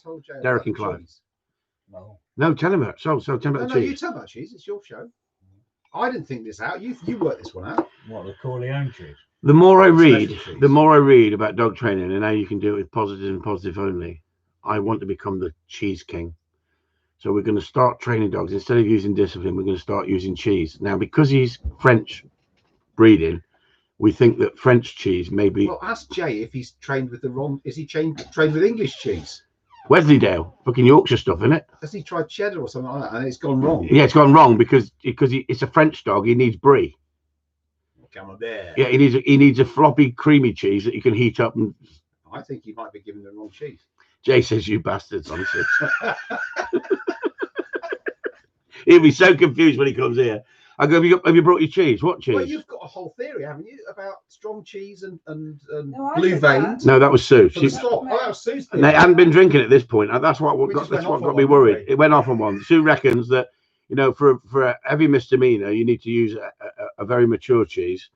Speaker 3: told Jay
Speaker 2: Derek and Clive?
Speaker 1: No,
Speaker 2: tell him about tell him about
Speaker 3: No,
Speaker 2: the
Speaker 3: you
Speaker 2: cheese.
Speaker 3: tell about cheese. It's your show. I didn't think this out. You worked this one out.
Speaker 1: what, the Corleone cheese?
Speaker 2: The more I read,
Speaker 3: Special cheese.
Speaker 2: the more I read about dog training and how you can do it with positive and positive only, I want to become the cheese king. So we're going to start training dogs. Instead of using discipline, we're going to start using cheese. Now, because he's French breeding, we think that French cheese maybe
Speaker 3: Well, ask Jay if he's trained with the wrong. Is he trained with English cheese?
Speaker 2: Wesleydale, fucking Yorkshire stuff, isn't it?
Speaker 3: Has he tried cheddar or something like that, and it's gone wrong?
Speaker 2: Yeah, it's gone wrong because it's a French dog. He needs brie.
Speaker 3: Camembert.
Speaker 2: Yeah, he needs a floppy, creamy cheese that you can heat up. And
Speaker 3: I think he might be giving the wrong cheese.
Speaker 2: Jay says, "You bastards!" Honestly, he'll be so confused when he comes here. I go, have you brought your cheese? What cheese?
Speaker 3: Well, you've got a whole theory, haven't you, about strong cheese and
Speaker 4: No, I
Speaker 3: blue
Speaker 4: think
Speaker 3: veins?
Speaker 2: No, that was Sue.
Speaker 3: For the stock. Oh, that was Sue's
Speaker 2: And
Speaker 3: theory.
Speaker 2: they hadn't been drinking at this point. And that's what
Speaker 3: We
Speaker 2: got
Speaker 3: just went off
Speaker 2: me
Speaker 3: on one,
Speaker 2: worried.
Speaker 3: didn't we?
Speaker 2: It went off on one. Sue reckons that, you know, for a heavy misdemeanor, you need to use a very mature cheese,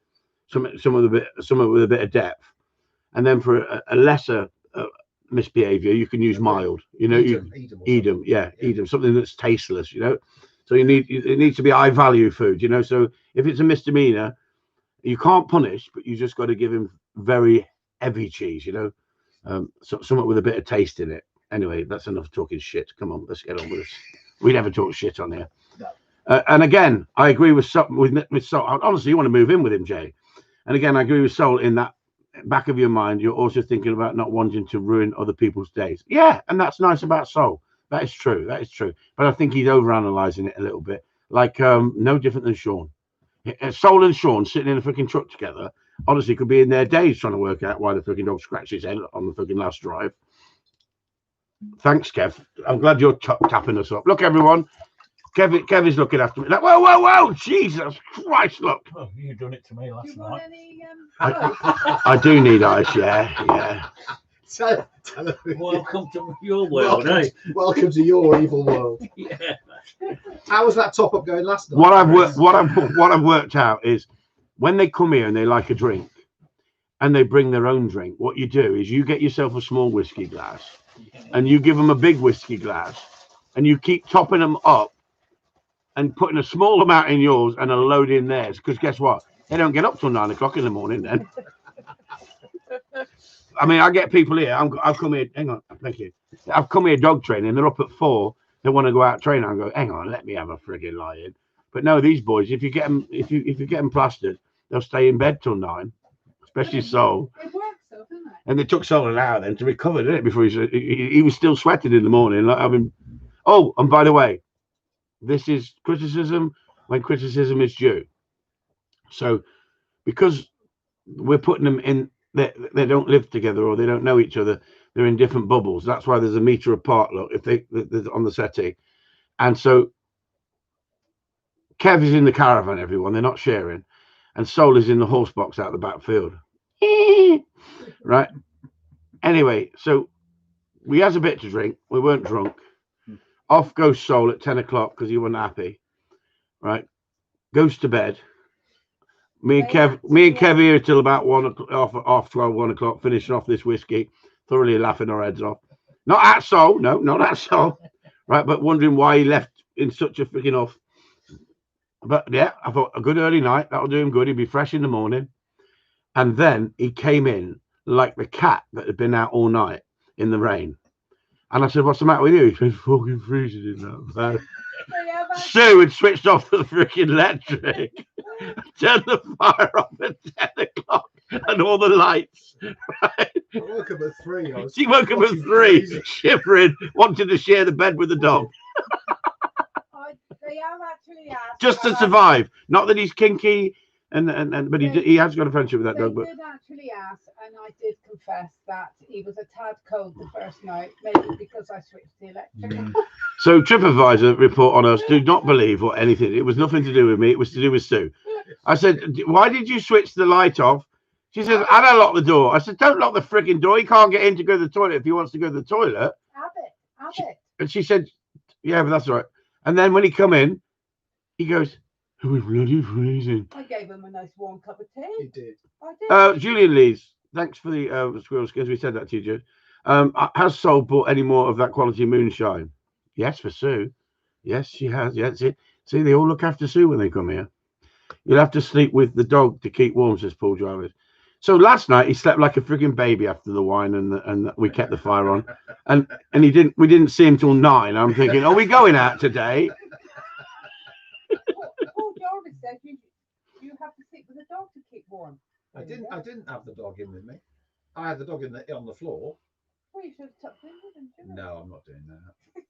Speaker 2: some with a bit of depth, and then for a lesser misbehavior, you can use mild. You know, Edam, Edam, something that's tasteless. You know, so it needs to be high value food. You know, so if it's a misdemeanor, you can't punish, but you just got to give him very heavy cheese. You know, something with a bit of taste in it. Anyway, that's enough talking shit. Come on, let's get on with this. We never talk shit on here. No. And again, I agree with Sol. Honestly, you want to move in with him, Jay. And again, I agree with Sol in that back of your mind, you're also thinking about not wanting to ruin other people's days. Yeah, and that's nice about Sol. That is true. That is true. But I think he's overanalyzing it a little bit. Like, no different than Sean. Sol and Sean sitting in a freaking truck together, honestly, could be in their days trying to work out why the freaking dog scratched his head on the freaking last drive. Thanks, Kev. I'm glad you're tapping us up. Look, everyone. Kev is looking after me. Like, whoa, Jesus Christ, look.
Speaker 5: Oh, you done it to me last night.
Speaker 4: Any,
Speaker 2: I do need ice, yeah.
Speaker 5: Welcome to your world, eh?
Speaker 3: Welcome to your evil world.
Speaker 5: Yeah.
Speaker 3: How was that top up going last night?
Speaker 2: What I've worked out is when they come here and they like a drink and they bring their own drink, what you do is you get yourself a small whiskey glass and you give them a big whiskey glass and you keep topping them up and putting a small amount in yours and a load in theirs. Because guess what? They don't get up till 9 o'clock in the morning then. I mean, I get people here. I've come here. Hang on, thank you. I've come here dog training. They're up at 4. They want to go out training. I go, hang on, let me have a frigging lie in. But no, these boys, if you get them plastered, they'll stay in bed till 9. Especially Sol.
Speaker 4: It works though, doesn't it?
Speaker 2: And they took Sol an hour then to recover, didn't it? Before he was still sweating in the morning. Like having. Oh, and by the way, this is criticism when criticism is due. So, because we're putting them in. They don't live together or they don't know each other. They're in different bubbles. That's why there's a meter apart. Look, if they're on the settee, and so Kev is in the caravan. Everyone, they're not sharing, and Sol is in the horse box out the back field. Right. Anyway, so we has a bit to drink. We weren't drunk. Off goes Sol at 10 o'clock because he wasn't happy. Right. Goes to bed. Me and Kev here till about 1 o'clock, half 12, 1 o'clock, finishing off this whiskey, thoroughly laughing our heads off. Not at Sol, no, not at Sol, right? But wondering why he left in such a freaking off. But yeah, I thought a good early night, that'll do him good. He'd be fresh in the morning. And then he came in like the cat that had been out all night in the rain. And I said, "What's the matter with you?" He said, "Fucking freezing in that." Sue had switched off the freaking electric, turned the fire off at 10 o'clock and all the lights. Right?
Speaker 3: I woke up at 3.
Speaker 2: She woke up at 3, shivering, wanting to share the bed with the dog.
Speaker 4: They have actually asked.
Speaker 2: Just to survive. Not that he's kinky, but he has got a friendship with that dog. But
Speaker 4: They did actually ask, and I did confess that he was a tad cold the first night, maybe because I switched the electric.
Speaker 2: So TripAdvisor report on us, do not believe or anything. It was nothing to do with me. It was to do with Sue. I said, "Why did you switch the light off?" She says, "I don't lock the door." I said, "Don't lock the freaking door. He can't get in to go to the toilet if he wants to go to the toilet."
Speaker 4: Have it.
Speaker 2: And she said, "Yeah, but that's all right." And then when he come in, he goes, "It was bloody freezing."
Speaker 4: I gave him a nice warm cup of tea.
Speaker 3: You did.
Speaker 4: I did.
Speaker 2: Julian Lees, thanks for the squirrel skins. We said that to you, Jude. Has Sol bought any more of that quality moonshine? Yes, for Sue. Yes, she has. Yeah, see, they all look after Sue when they come here. You'll have to sleep with the dog to keep warm, says Paul Jarvis. So last night he slept like a frigging baby after the wine, and we kept the fire on, and we didn't see him till 9. I'm thinking, are we going out today?
Speaker 4: Paul Jarvis said you have to sit with the dog to keep warm.
Speaker 3: I didn't have the dog in with me. I had the dog on the floor.
Speaker 4: Well, you should have tucked in with him, shouldn't you?
Speaker 3: No, I'm not doing that.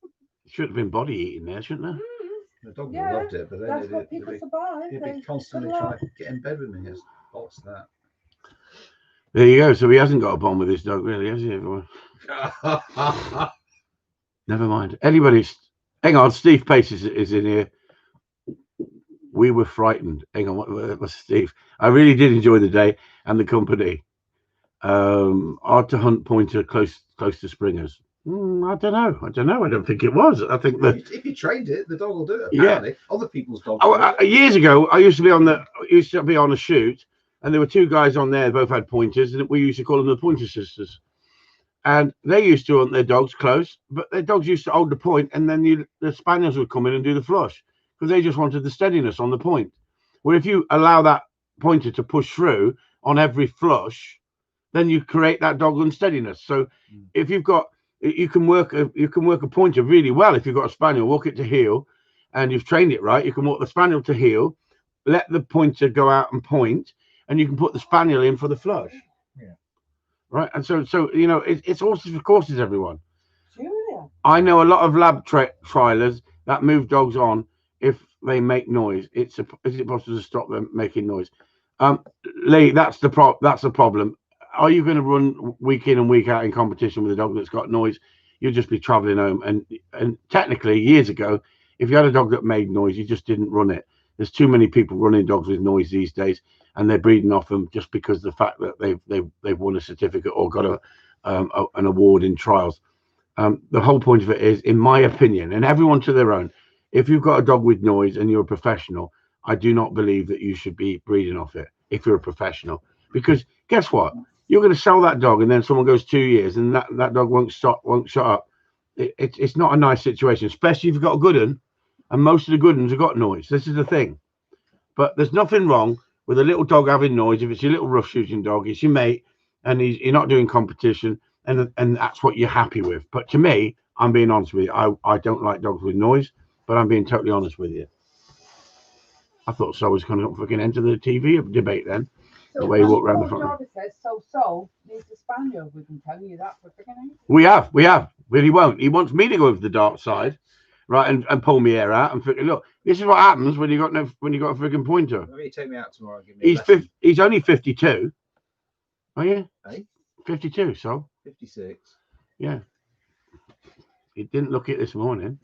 Speaker 2: Should have been body eating there, shouldn't there?
Speaker 3: The dog
Speaker 4: Yeah,
Speaker 3: loved it, but then
Speaker 4: That's what people survive.
Speaker 3: he'd
Speaker 4: They
Speaker 3: be constantly
Speaker 4: cuddle
Speaker 3: trying
Speaker 4: up.
Speaker 3: to get in bed with me. Yes, what's that?
Speaker 2: There you go. So he hasn't got a bond with his dog, really, has he, everyone? Never mind. Anybody's. Hang on, Steve Pace is in here. We were frightened. Hang on, what was Steve? I really did enjoy the day and the company. Hard to hunt pointer close to springers. I don't know. I don't think it was. I think that
Speaker 3: if you trained it, the dog will do it.
Speaker 2: Yeah.
Speaker 3: Apparently, other people's dogs. do it.
Speaker 2: Years ago, I used to be on a shoot, and there were two guys on there. Both had pointers, and we used to call them the Pointer Sisters. And they used to hunt their dogs close, but their dogs used to hold the point, and then the spaniels would come in and do the flush because they just wanted the steadiness on the point. Where if you allow that pointer to push through on every flush, then you create that dog unsteadiness. So if you've got, you can work a pointer really well. If you've got a spaniel, walk it to heel, and you've trained it right, you can walk the spaniel to heel, let the pointer go out and point, and you can put the spaniel in for the flush.
Speaker 1: Yeah.
Speaker 2: Right, and so you know, it's horses for courses, everyone.
Speaker 4: Julia.
Speaker 2: I know a lot of lab trialers that move dogs on if they make noise. Is it possible to stop them making noise? Lee, that's the problem. Are you going to run week in and week out in competition with a dog that's got noise? You'll just be traveling home. And technically, years ago, if you had a dog that made noise, you just didn't run it. There's too many people running dogs with noise these days, and they're breeding off them just because of the fact that they've won a certificate or got an award in trials. The whole point of it is, in my opinion, and everyone to their own, if you've got a dog with noise and you're a professional, I do not believe that you should be breeding off it if you're a professional. Because guess what? You're going to sell that dog, and then someone goes 2 years, and that dog won't shut up. It's not a nice situation, especially if you've got a good one, and most of the good ones have got noise. This is the thing. But there's nothing wrong with a little dog having noise. If it's your little rough shooting dog, it's your mate, and you're not doing competition, and that's what you're happy with. But to me, I'm being honest with you. I don't like dogs with noise, but I'm being totally honest with you. I thought so was going to fucking enter the TV debate then.
Speaker 4: So
Speaker 2: The way he walked around the front.
Speaker 4: Jarvis says, so needs a spaniel. We can tell you that for freaking
Speaker 2: We have, but he won't. He wants me to go over the dark side, right, and pull my hair out and freaking look. This is what happens when you got a freaking pointer.
Speaker 3: Maybe you take me out tomorrow and give me.
Speaker 2: He's only 52. Oh yeah,
Speaker 3: Hey?
Speaker 2: 52. So
Speaker 3: 56.
Speaker 2: yeah, he didn't look it this morning.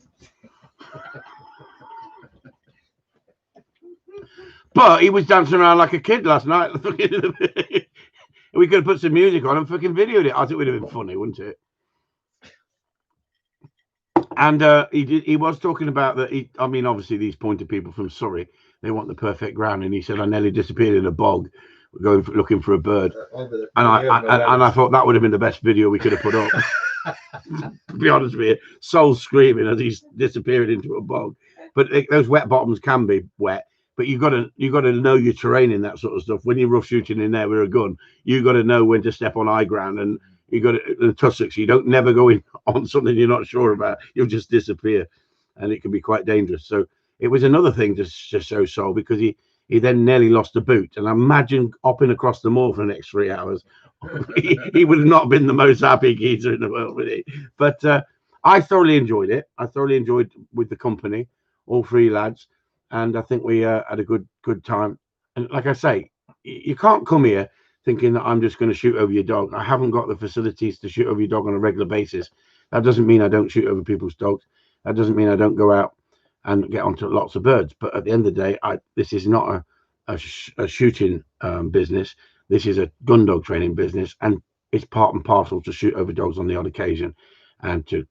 Speaker 2: But he was dancing around like a kid last night. We could have put some music on and fucking videoed it. I think it would have been funny, wouldn't it? And he was talking about that. I mean, obviously, these pointer people from Surrey, they want the perfect ground. And he said, I nearly disappeared in a bog looking for a bird. And I thought that would have been the best video we could have put up. To be honest with you, soul screaming as he's disappeared into a bog. But those wet bottoms can be wet. But you got to know your terrain in that sort of stuff. When you're rough shooting in there with a gun, you got to know when to step on high ground, and you got the tussocks. You don't never go in on something you're not sure about. You'll just disappear, and it can be quite dangerous. So it was another thing to show Sol, because he then nearly lost a boot. And imagine hopping across the moor for the next 3 hours. he would have not been the most happy geezer in the world, would he? But I thoroughly enjoyed it. I thoroughly enjoyed with the company, all three lads. And I think we had a good time. And like I say, you can't come here thinking that I'm just going to shoot over your dog. I haven't got the facilities to shoot over your dog on a regular basis. That doesn't mean I don't shoot over people's dogs. That doesn't mean I don't go out and get onto lots of birds. But at the end of the day, this is not a shooting business. This is a gun dog training business, and it's part and parcel to shoot over dogs on the odd occasion and to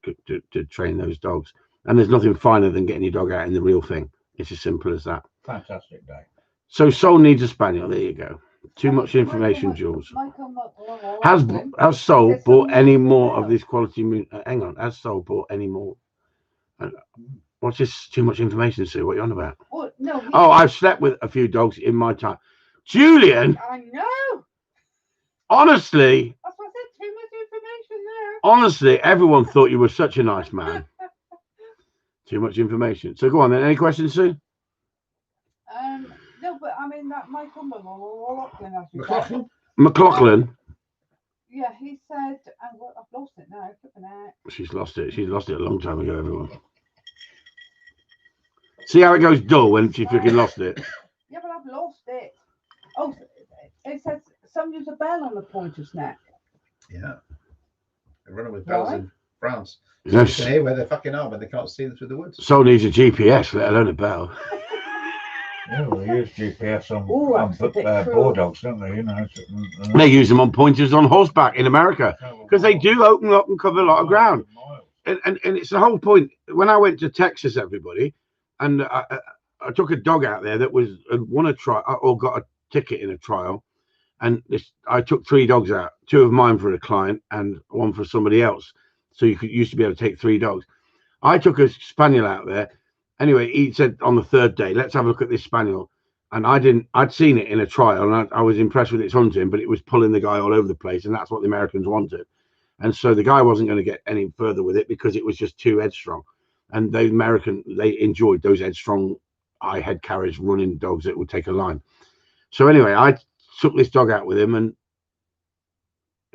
Speaker 2: train those dogs. And there's nothing finer than getting your dog out in the real thing. It's as simple as that.
Speaker 1: Fantastic day.
Speaker 2: So Sol needs a spaniel. There you go. Too much information, Jules. Has Sol bought any more of this quality? Hang on. Has Sol bought any more? What's this? Too much information, Sue? What are you on about?
Speaker 4: Well, no.
Speaker 2: Oh, I've slept with a few dogs in my time. Julian.
Speaker 4: I know.
Speaker 2: Honestly.
Speaker 4: That's what I said. Too much information there.
Speaker 2: Honestly, everyone thought you were such a nice man. Too much information. So go on then. Any questions, Sue?
Speaker 4: No, but I mean that Michael McLaughlin, as you said.
Speaker 3: McLaughlin?
Speaker 2: McLaughlin.
Speaker 4: Yeah, he said, and I've lost it now. Flipping out.
Speaker 2: She's lost it. She lost it a long time ago, everyone. See how it goes dull when she freaking lost it?
Speaker 4: Yeah, but I've lost it. Oh, it says some use a bell on the pointer's neck.
Speaker 3: Yeah. They're running with bells
Speaker 4: Right.
Speaker 3: in France.
Speaker 2: You
Speaker 3: So
Speaker 2: know,
Speaker 3: you can hear where they're fucking are when they can't see them through the woods.
Speaker 2: so needs a GPS, let alone a bell.
Speaker 5: Yeah, well, they use GPS on,
Speaker 4: Oh,
Speaker 5: on
Speaker 4: that's a bit cruel.
Speaker 5: boar dogs, don't they? You know.
Speaker 2: They use them on pointers on horseback in America because they do open up and cover a lot of ground. And it's the whole point. When I went to Texas, everybody, and I took a dog out there that won a trial or got a ticket in a trial, and I took 3 dogs out, 2 of mine for a client and 1 for somebody else. So you used to be able to take 3 dogs. I took a spaniel out there. Anyway, he said on the 3rd day, let's have a look at this spaniel. And I'd seen it in a trial, and I was impressed with its hunting, but it was pulling the guy all over the place, and that's what the Americans wanted. And so the guy wasn't going to get any further with it because it was just too headstrong. And they enjoyed those headstrong, high head carriers, running dogs that would take a line. So anyway, I took this dog out with him, and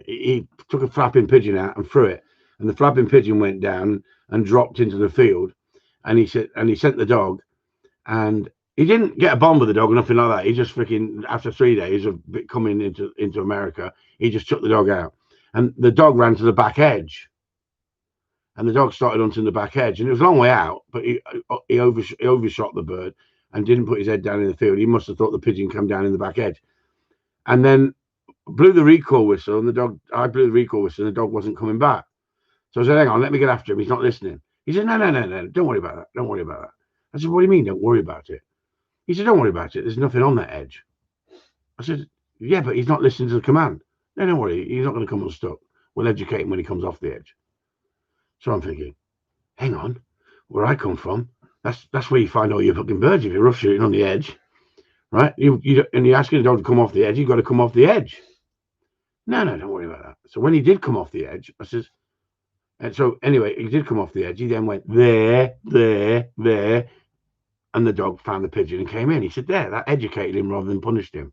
Speaker 2: he took a flapping pigeon out and threw it. And the flapping pigeon went down and dropped into the field. And he sent the dog, and he didn't get a bomb with the dog or nothing like that. He just freaking, after 3 days of coming into America, he just took the dog out. And the dog ran to the back edge. And the dog started onto the back edge. And it was a long way out, but he overshot the bird and didn't put his head down in the field. He must have thought the pigeon come down in the back edge. And then blew the recall whistle, and I blew the recall whistle, and the dog wasn't coming back. So I said, hang on, let me get after him. He's not listening. He said, no, don't worry about that. Don't worry about that. I said, what do you mean, don't worry about it? He said, don't worry about it. There's nothing on that edge. I said, yeah, but he's not listening to the command. No, don't worry. He's not going to come unstuck. We'll educate him when he comes off the edge. So I'm thinking, hang on, where I come from, that's where you find all your fucking birds if you're rough shooting on the edge, right? And you're asking the dog to come off the edge, you've got to come off the edge. No, don't worry about that. So when he did come off the edge, I says, and so anyway, he did come off the edge. He then went there, and the dog found the pigeon and came in. He said, there, that educated him rather than punished him.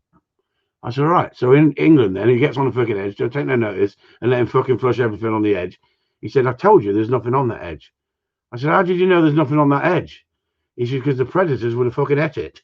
Speaker 2: I said, all right. So in England, then he gets on the fucking edge, don't take no notice, and let him fucking flush everything on the edge. He said, I told you there's nothing on that edge. I said, how did you know there's nothing on that edge? He said, because the predators would have fucking ate it.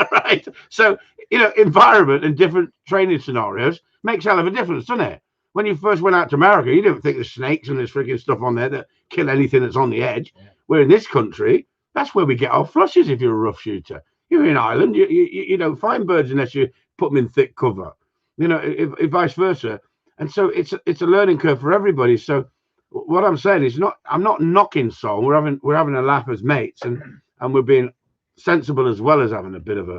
Speaker 2: Right. So, environment and different training scenarios makes hell of a difference, doesn't it? When you first went out to America, you didn't think there's snakes and there's freaking stuff on there that kill anything that's on the edge. Yeah. Where in this country, that's where we get our flushes if you're a rough shooter. You're in Ireland, you don't find birds unless you put them in thick cover, if vice versa. And so it's a learning curve for everybody. So what I'm saying is I'm not knocking Sol. We're having a laugh as mates, and we're being sensible as well as having a bit of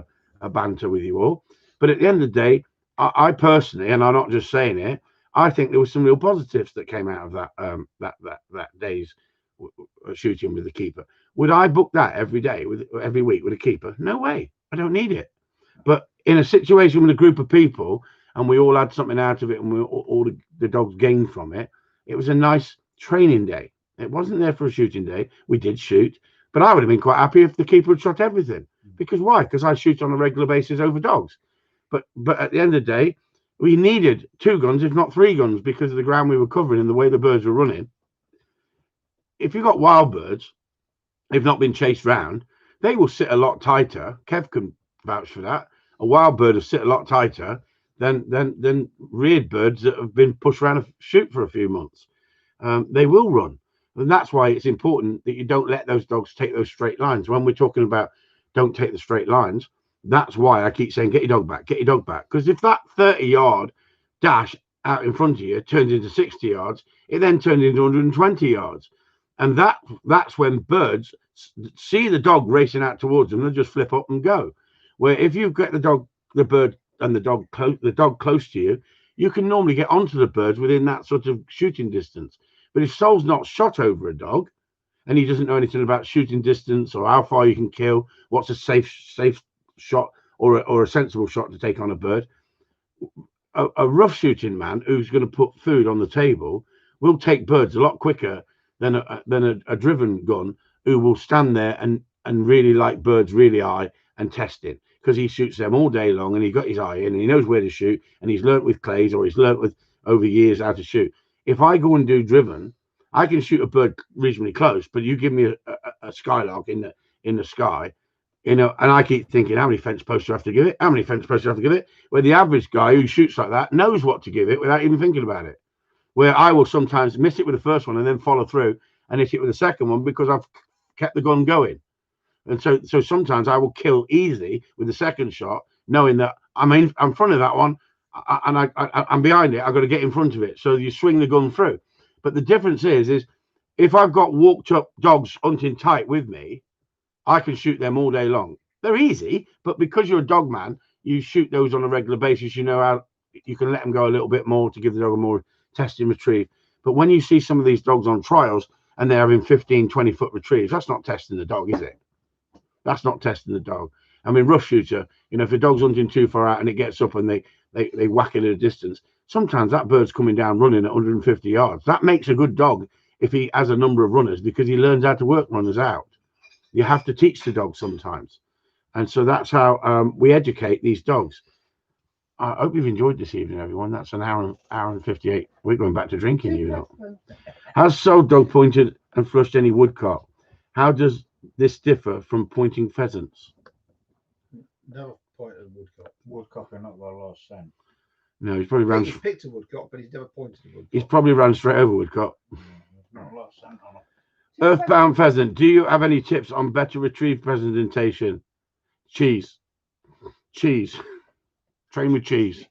Speaker 2: a banter with you all. But at the end of the day, I personally, and I'm not just saying it, I think there were some real positives that came out of that day's shooting with the keeper. Would I book that every week with a keeper? No way. I don't need it. But in a situation with a group of people, and we all had something out of it, and all the dogs gained from it, it was a nice training day. It wasn't there for a shooting day. We did shoot, but I would have been quite happy if the keeper had shot everything. Because why? Because I shoot on a regular basis over dogs. But at the end of the day, we needed 2 guns, if not 3 guns, because of the ground we were covering and the way the birds were running. If you've got wild birds, they've not been chased round, they will sit a lot tighter. Kev can vouch for that. A wild bird will sit a lot tighter than reared birds that have been pushed around a shoot for a few months. They will run. And that's why it's important that you don't let those dogs take those straight lines. When we're talking about don't take the straight lines, that's why I keep saying, get your dog back, get your dog back. Because if that 30-yard dash out in front of you turns into 60 yards, it then turns into 120 yards. And that's when birds see the dog racing out towards them, they'll just flip up and go. Where if you get the bird and the dog close to you, you can normally get onto the birds within that sort of shooting distance. But if Sol's not shot over a dog, and he doesn't know anything about shooting distance or how far you can kill, what's a safe shot or a sensible shot to take on a bird, a rough shooting man who's going to put food on the table will take birds a lot quicker than a driven gun who will stand there and really like birds really high and testing, because he shoots them all day long and he got his eye in and he knows where to shoot, and he's learnt with clays or he's learnt with over years how to shoot. If I go and do driven, I can shoot a bird reasonably close, but you give me a skylark in the sky, you know, and I keep thinking, how many fence posts do I have to give it? How many fence posts do I have to give it? Where the average guy who shoots like that knows what to give it without even thinking about it. Where I will sometimes miss it with the first one and then follow through and hit it with the second one because I've kept the gun going. And so sometimes I will kill easily with the second shot, knowing that I'm in front of that one, and I'm behind it. I've got to get in front of it. So you swing the gun through. But the difference is if I've got walked up dogs hunting tight with me, I can shoot them all day long. They're easy, but because you're a dog man, you shoot those on a regular basis. You know how you can let them go a little bit more to give the dog a more test and retrieve. But when you see some of these dogs on trials and they're having 15, 20-foot retrieves, that's not testing the dog, is it? That's not testing the dog. I mean, rough shooter, you know, if a dog's hunting too far out and it gets up and they whack it at a distance, sometimes that bird's coming down running at 150 yards. That makes a good dog if he has a number of runners, because he learns how to work runners out. You have to teach the dog sometimes. And so that's how we educate these dogs. I hope you've enjoyed this evening, everyone. That's an hour and 58. We're going back to drinking, you know. Has sold dog pointed and flushed any woodcock? How does this differ from pointing pheasants?
Speaker 1: Never pointed a woodcock.
Speaker 5: Woodcock are not got a lot of scent.
Speaker 2: No, he's probably ran.
Speaker 1: He's picked a woodcock, but he's never pointed a woodcock.
Speaker 2: He's probably ran straight over woodcock.
Speaker 5: There's not a lot of scent on them.
Speaker 2: Earthbound pheasant. Do you have any tips on better retrieve presentation? Cheese. Train with cheese.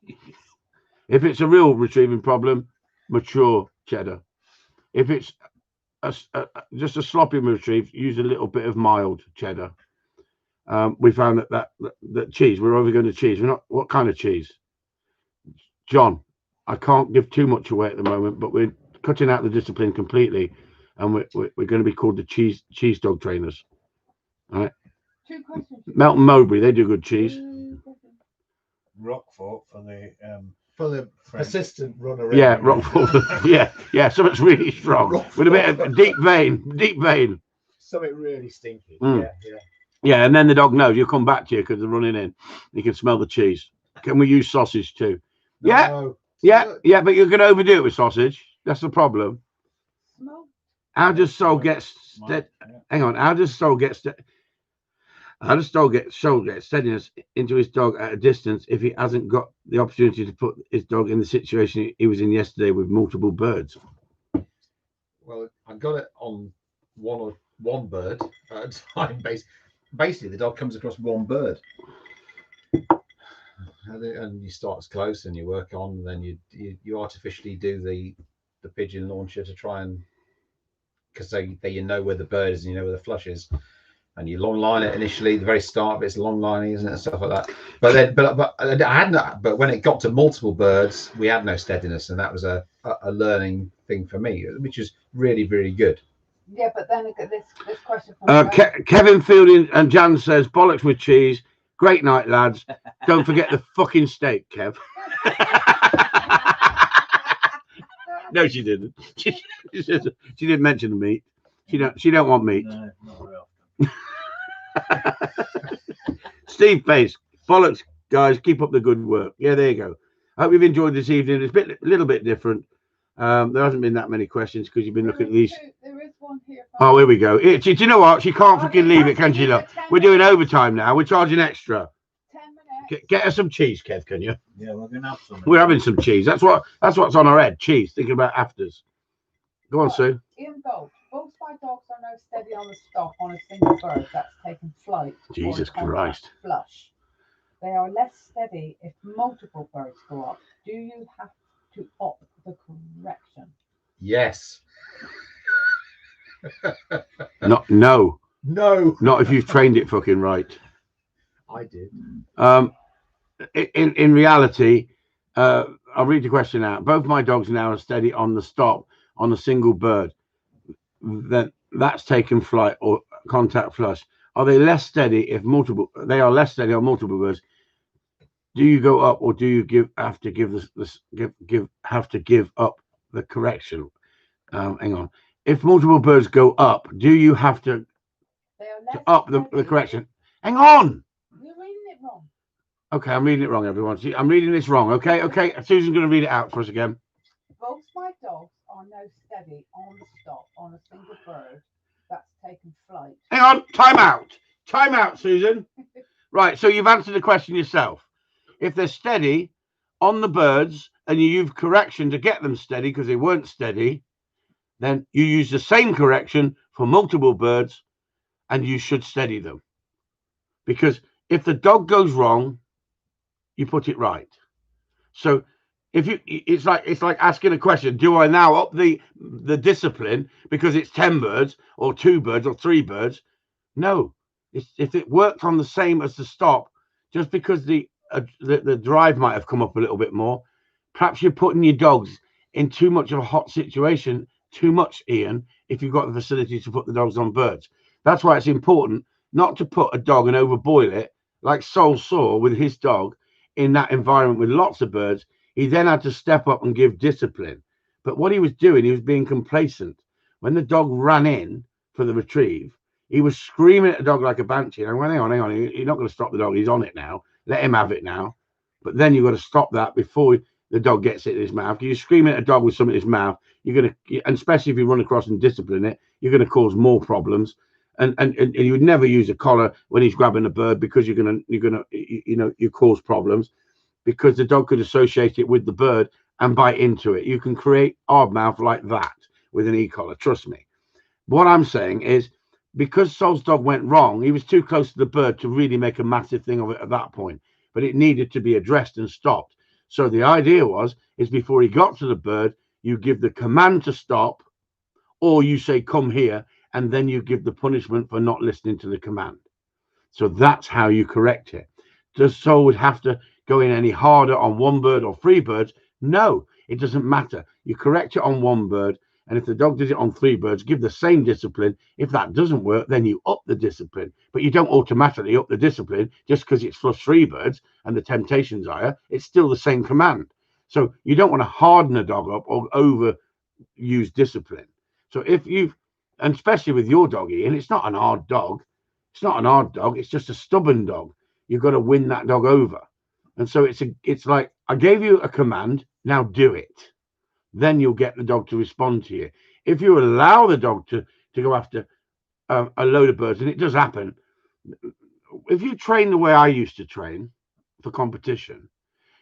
Speaker 2: If it's a real retrieving problem, mature cheddar. If it's just a sloppy retrieve, use a little bit of mild cheddar. We found that cheese, we're over going to cheese. We're not. What kind of cheese? John, I can't give too much away at the moment, but we're cutting out the discipline completely, and we're going to be called the cheese dog trainers. All right.
Speaker 4: 2 questions.
Speaker 2: Melton Mowbray, they do good cheese.
Speaker 5: Roquefort for the
Speaker 1: persistent runner.
Speaker 2: Yeah, Roquefort. yeah, something's really strong with a bit of deep vein.
Speaker 1: Something really stinky.
Speaker 2: Mm.
Speaker 1: Yeah.
Speaker 2: Yeah, and then the dog knows you'll come back to you because they're running in. You can smell the cheese. Can we use sausage too?
Speaker 1: No,
Speaker 2: yeah, but you're going to overdo it with sausage. That's the problem. How does Sol get Hang on. How does Sol get steadiness into his dog at a distance if he hasn't got the opportunity to put his dog in the situation he was in yesterday with multiple birds?
Speaker 3: Well, I got it on one bird at a time. Basically, the dog comes across one bird, and you start as close, and you work on, and then you artificially do the pigeon launcher to try and, because you know where the bird is and you know where the flush is, and you long line it initially. The very start of it's long lining, isn't it, and stuff like that. But then, but I had no. But when it got to multiple birds, we had no steadiness, and that was a learning thing for me, which is really, really good.
Speaker 4: Yeah, but then look at this question from
Speaker 2: Kevin Fielding and Jan says, bollocks with cheese. Great night, lads. Don't forget the fucking steak, Kev. No, she didn't. She didn't mention the meat. She don't want meat.
Speaker 5: No, not real.
Speaker 2: Steve Pace, bollocks, guys. Keep up the good work. Yeah, there you go. I hope you've enjoyed this evening. It's a little bit different. There hasn't been that many questions because you've been looking at these.
Speaker 4: There is one here.
Speaker 2: Oh, here we go. Do you know what? She can't fucking leave it, can she? Look, we're doing overtime now. We're charging extra.
Speaker 4: 10 minutes.
Speaker 2: Get us some cheese, Kev, can you?
Speaker 5: Yeah, we're gonna have some.
Speaker 2: We're having some cheese. That's what's on our head. Cheese. Thinking about afters. Go on, Sue.
Speaker 4: In dogs, both my dogs are now steady on the stop on a single bird that's taken flight.
Speaker 2: Jesus
Speaker 4: or contact
Speaker 2: Christ.
Speaker 4: Flush. They are less steady if multiple birds go up. Do you have to opt the correction?
Speaker 3: Yes.
Speaker 2: No.
Speaker 1: No.
Speaker 2: Not if you've trained it fucking right.
Speaker 1: I did.
Speaker 2: In reality, I'll read the question out. Both my dogs now are steady on the stop on a single bird. That's taken flight or contact flush. Are they less steady if multiple? They are less steady on multiple birds. Do you go up, or do you have to give up the correction? Hang on. If multiple birds go up, do you have to up the correction? Hang on.
Speaker 4: Yeah.
Speaker 2: Okay, I'm reading it wrong, everyone. See, I'm reading this wrong. Okay, okay. Susan's going to read it out for us again.
Speaker 4: Both my dogs are now steady on the stop on a single bird that's taken flight.
Speaker 2: Hang on. Time out. Time out, Susan. Right. So you've answered the question yourself. If they're steady on the birds and you use correction to get them steady because they weren't steady, then you use the same correction for multiple birds and you should steady them. Because if the dog goes wrong, you put it right. So if you, it's like asking a question: do I now up the discipline because it's 10 birds or 2 birds or 3 birds? No. If it worked on the same as the stop, just because the drive might have come up a little bit more, perhaps you're putting your dogs in too much of a hot situation. Too much, Ian. If you've got the facility to put the dogs on birds, that's why it's important not to put a dog and overboil it, like Sol saw with his dog in that environment with lots of birds. He then had to step up and give discipline. But what he was doing, he was being complacent. When the dog ran in for the retrieve, he was screaming at the dog like a banshee. And I went, hang on, you're not going to stop the dog. He's on it now. Let him have it now. But then you've got to stop that before the dog gets it in his mouth. You're screaming at a dog with something in his mouth. You're going to, and especially if you run across and discipline it, you're going to cause more problems. And you would never use a collar when he's grabbing a bird because you cause problems, because the dog could associate it with the bird and bite into it. You can create hard mouth like that with an e-collar. Trust me. What I'm saying is, because Sol's dog went wrong, he was too close to the bird to really make a massive thing of it at that point. But it needed to be addressed and stopped. So the idea is before he got to the bird, you give the command to stop, or you say, come here, and then you give the punishment for not listening to the command. So that's how you correct it. Does Sol have to go in any harder on 1 bird or 3 birds? No, it doesn't matter. You correct it on 1 bird, and if the dog does it on 3 birds, give the same discipline. If that doesn't work, then you up the discipline. But you don't automatically up the discipline just because it's for 3 birds and the temptation's higher. It's still the same command. So you don't want to harden a dog up or overuse discipline. So if you've, and especially with your dog, Ian, it's not an hard dog. It's not an hard dog. It's just a stubborn dog. You've got to win that dog over. And so it's like, I gave you a command, now do it. Then you'll get the dog to respond to you. If you allow the dog to go after a load of birds, and it does happen, if you train the way I used to train for competition,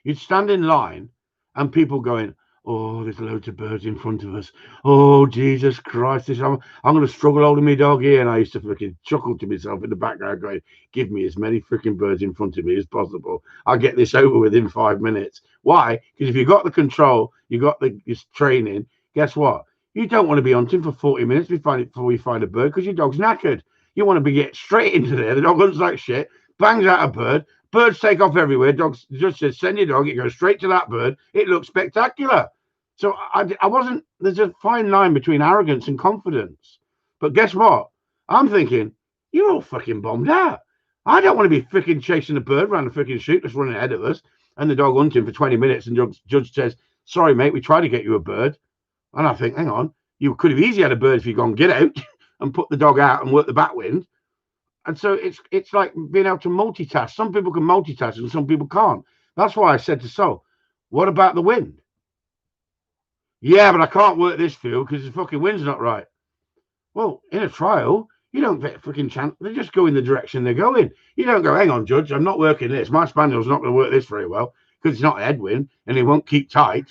Speaker 2: you'd stand in line and people going, oh, there's loads of birds in front of us. Oh, Jesus Christ. I'm going to struggle holding my dog here. And I used to freaking chuckle to myself in the background going, give me as many freaking birds in front of me as possible. I'll get this over within 5 minutes. Why? Because if you've got the control, you've got this training, guess what? You don't want to be hunting for 40 minutes before you find a bird because your dog's knackered. You want to be get straight into there. The dog hunts like shit, bangs out a bird. Birds take off everywhere. Dogs just says, send your dog. It goes straight to that bird. It looks spectacular. So I wasn't, there's a fine line between arrogance and confidence. But guess what? I'm thinking, you're all fucking bombed out. I don't want to be freaking chasing a bird around the freaking chute that's running ahead of us and the dog hunting for 20 minutes and the judge says, sorry, mate, we tried to get you a bird. And I think, hang on, you could have easily had a bird if you'd gone, get out and put the dog out and work the backwind. And so it's like being able to multitask. Some people can multitask and some people can't. That's why I said to Sol, what about the wind? Yeah, but I can't work this field because the fucking wind's not right. Well, in a trial, you don't get a freaking chance. They just go in the direction they're going. You don't go, hang on, Judge, I'm not working this. My spaniel's not going to work this very well because it's not a headwind and it won't keep tight.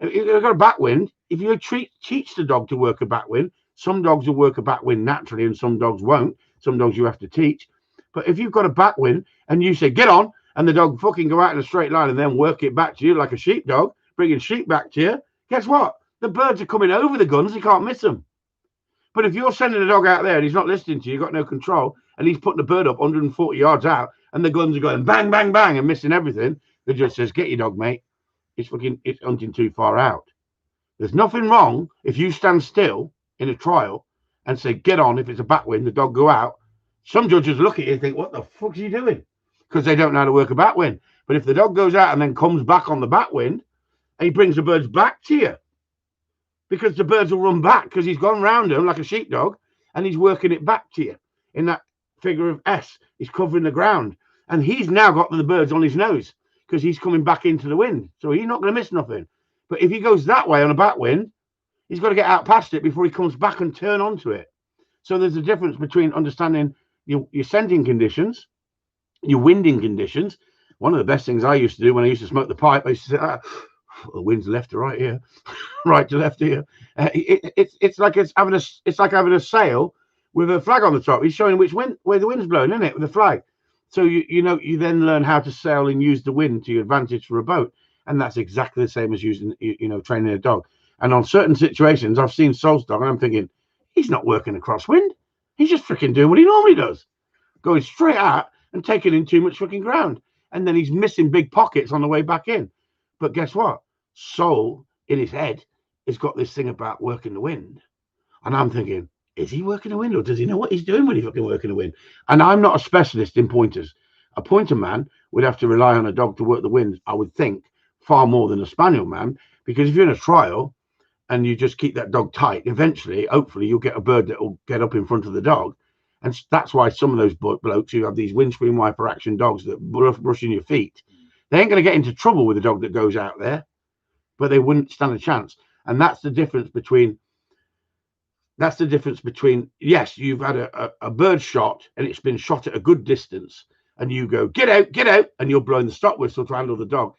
Speaker 2: If you've got a backwind, if you teach the dog to work a backwind, some dogs will work a backwind naturally and some dogs won't. Some dogs you have to teach. But if you've got a backwind and you say, get on, and the dog fucking go out in a straight line and then work it back to you like a sheepdog, bringing sheep back to you, guess what? The birds are coming over the guns. You can't miss them. But if you're sending a dog out there and he's not listening to you, you've got no control, and he's putting the bird up 140 yards out, and the guns are going bang, bang, bang, and missing everything, the judge says, get your dog, mate. It's hunting too far out. There's nothing wrong if you stand still in a trial and say, get on. If it's a backwind, the dog go out. Some judges look at you and think, what the fuck are you doing? Because they don't know how to work a backwind. But if the dog goes out and then comes back on the backwind, and he brings the birds back to you, because the birds will run back because he's gone round them like a sheepdog and he's working it back to you in that figure of S. He's covering the ground. And he's now got the birds on his nose because he's coming back into the wind. So he's not going to miss nothing. But if he goes that way on a backwind, he's got to get out past it before he comes back and turn onto it. So there's a difference between understanding your sending conditions, your winding conditions. One of the best things I used to do when I used to smoke the pipe, I used to say, the wind's left to right here, right to left here. It's like having a sail with a flag on the top. He's showing where the wind's blowing, isn't it, with the flag? So you then learn how to sail and use the wind to your advantage for a boat, and that's exactly the same as using training a dog. And on certain situations, I've seen Sol's dog, and I'm thinking he's not working across wind. He's just freaking doing what he normally does, going straight out and taking in too much freaking ground, and then he's missing big pockets on the way back in. But guess what? Sol in his head has got this thing about working the wind, and I'm thinking, is he working the wind, or does he know what he's doing when he's fucking working the wind? And I'm not a specialist in pointers. A pointer man would have to rely on a dog to work the wind, I would think, far more than a spaniel man, because if you're in a trial and you just keep that dog tight, eventually, hopefully, you'll get a bird that will get up in front of the dog. And that's why some of those blokes who have these windscreen wiper action dogs that brush in your feet, they ain't going to get into trouble with a dog that goes out there, but they wouldn't stand a chance. And that's the difference between, yes, you've had a bird shot and it's been shot at a good distance, and you go, get out, and you're blowing the stop whistle to handle the dog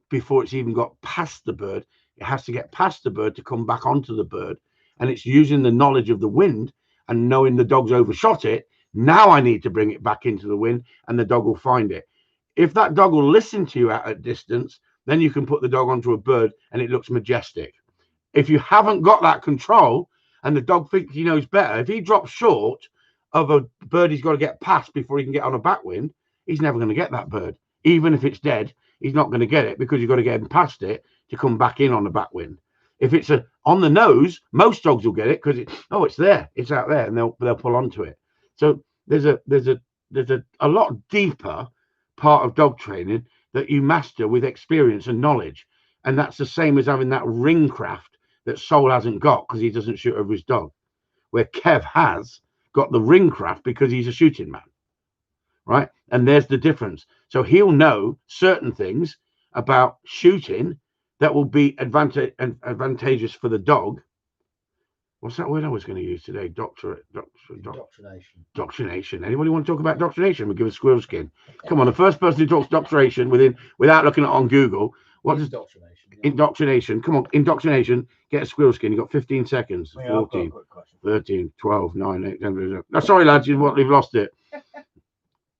Speaker 2: before it's even got past the bird. It has to get past the bird to come back onto the bird. And it's using the knowledge of the wind and knowing the dog's overshot it. Now I need to bring it back into the wind, and the dog will find it. If that dog will listen to you at a distance, then you can put the dog onto a bird and it looks majestic. If you haven't got that control and the dog thinks he knows better, if he drops short of a bird he's got to get past before he can get on a backwind, he's never going to get that bird. Even if it's dead, he's not going to get it because you've got to get him past it to come back in on the backwind. If it's on the nose, most dogs will get it because it's there, it's out there, and they'll pull onto it. So there's a lot deeper part of dog training that you master with experience and knowledge, and that's the same as having that ring craft that Sol hasn't got because he doesn't shoot over his dog, where Kev has got the ring craft because he's a shooting man, right? And there's the difference. So he'll know certain things about shooting that will be advantageous for the dog. What's that word I was going to use today? Doctrination. Anybody want to talk about doctrination? We'll give a squirrel skin. Come on, the first person who talks doctrination without looking it on Google. What is
Speaker 1: Indoctrination?
Speaker 2: Indoctrination. Come on, indoctrination. Get a squirrel skin. You've got 15 seconds.
Speaker 1: Yeah,
Speaker 2: 14, 13, 12, 9, 8, 10. No, sorry, lads, you've lost it.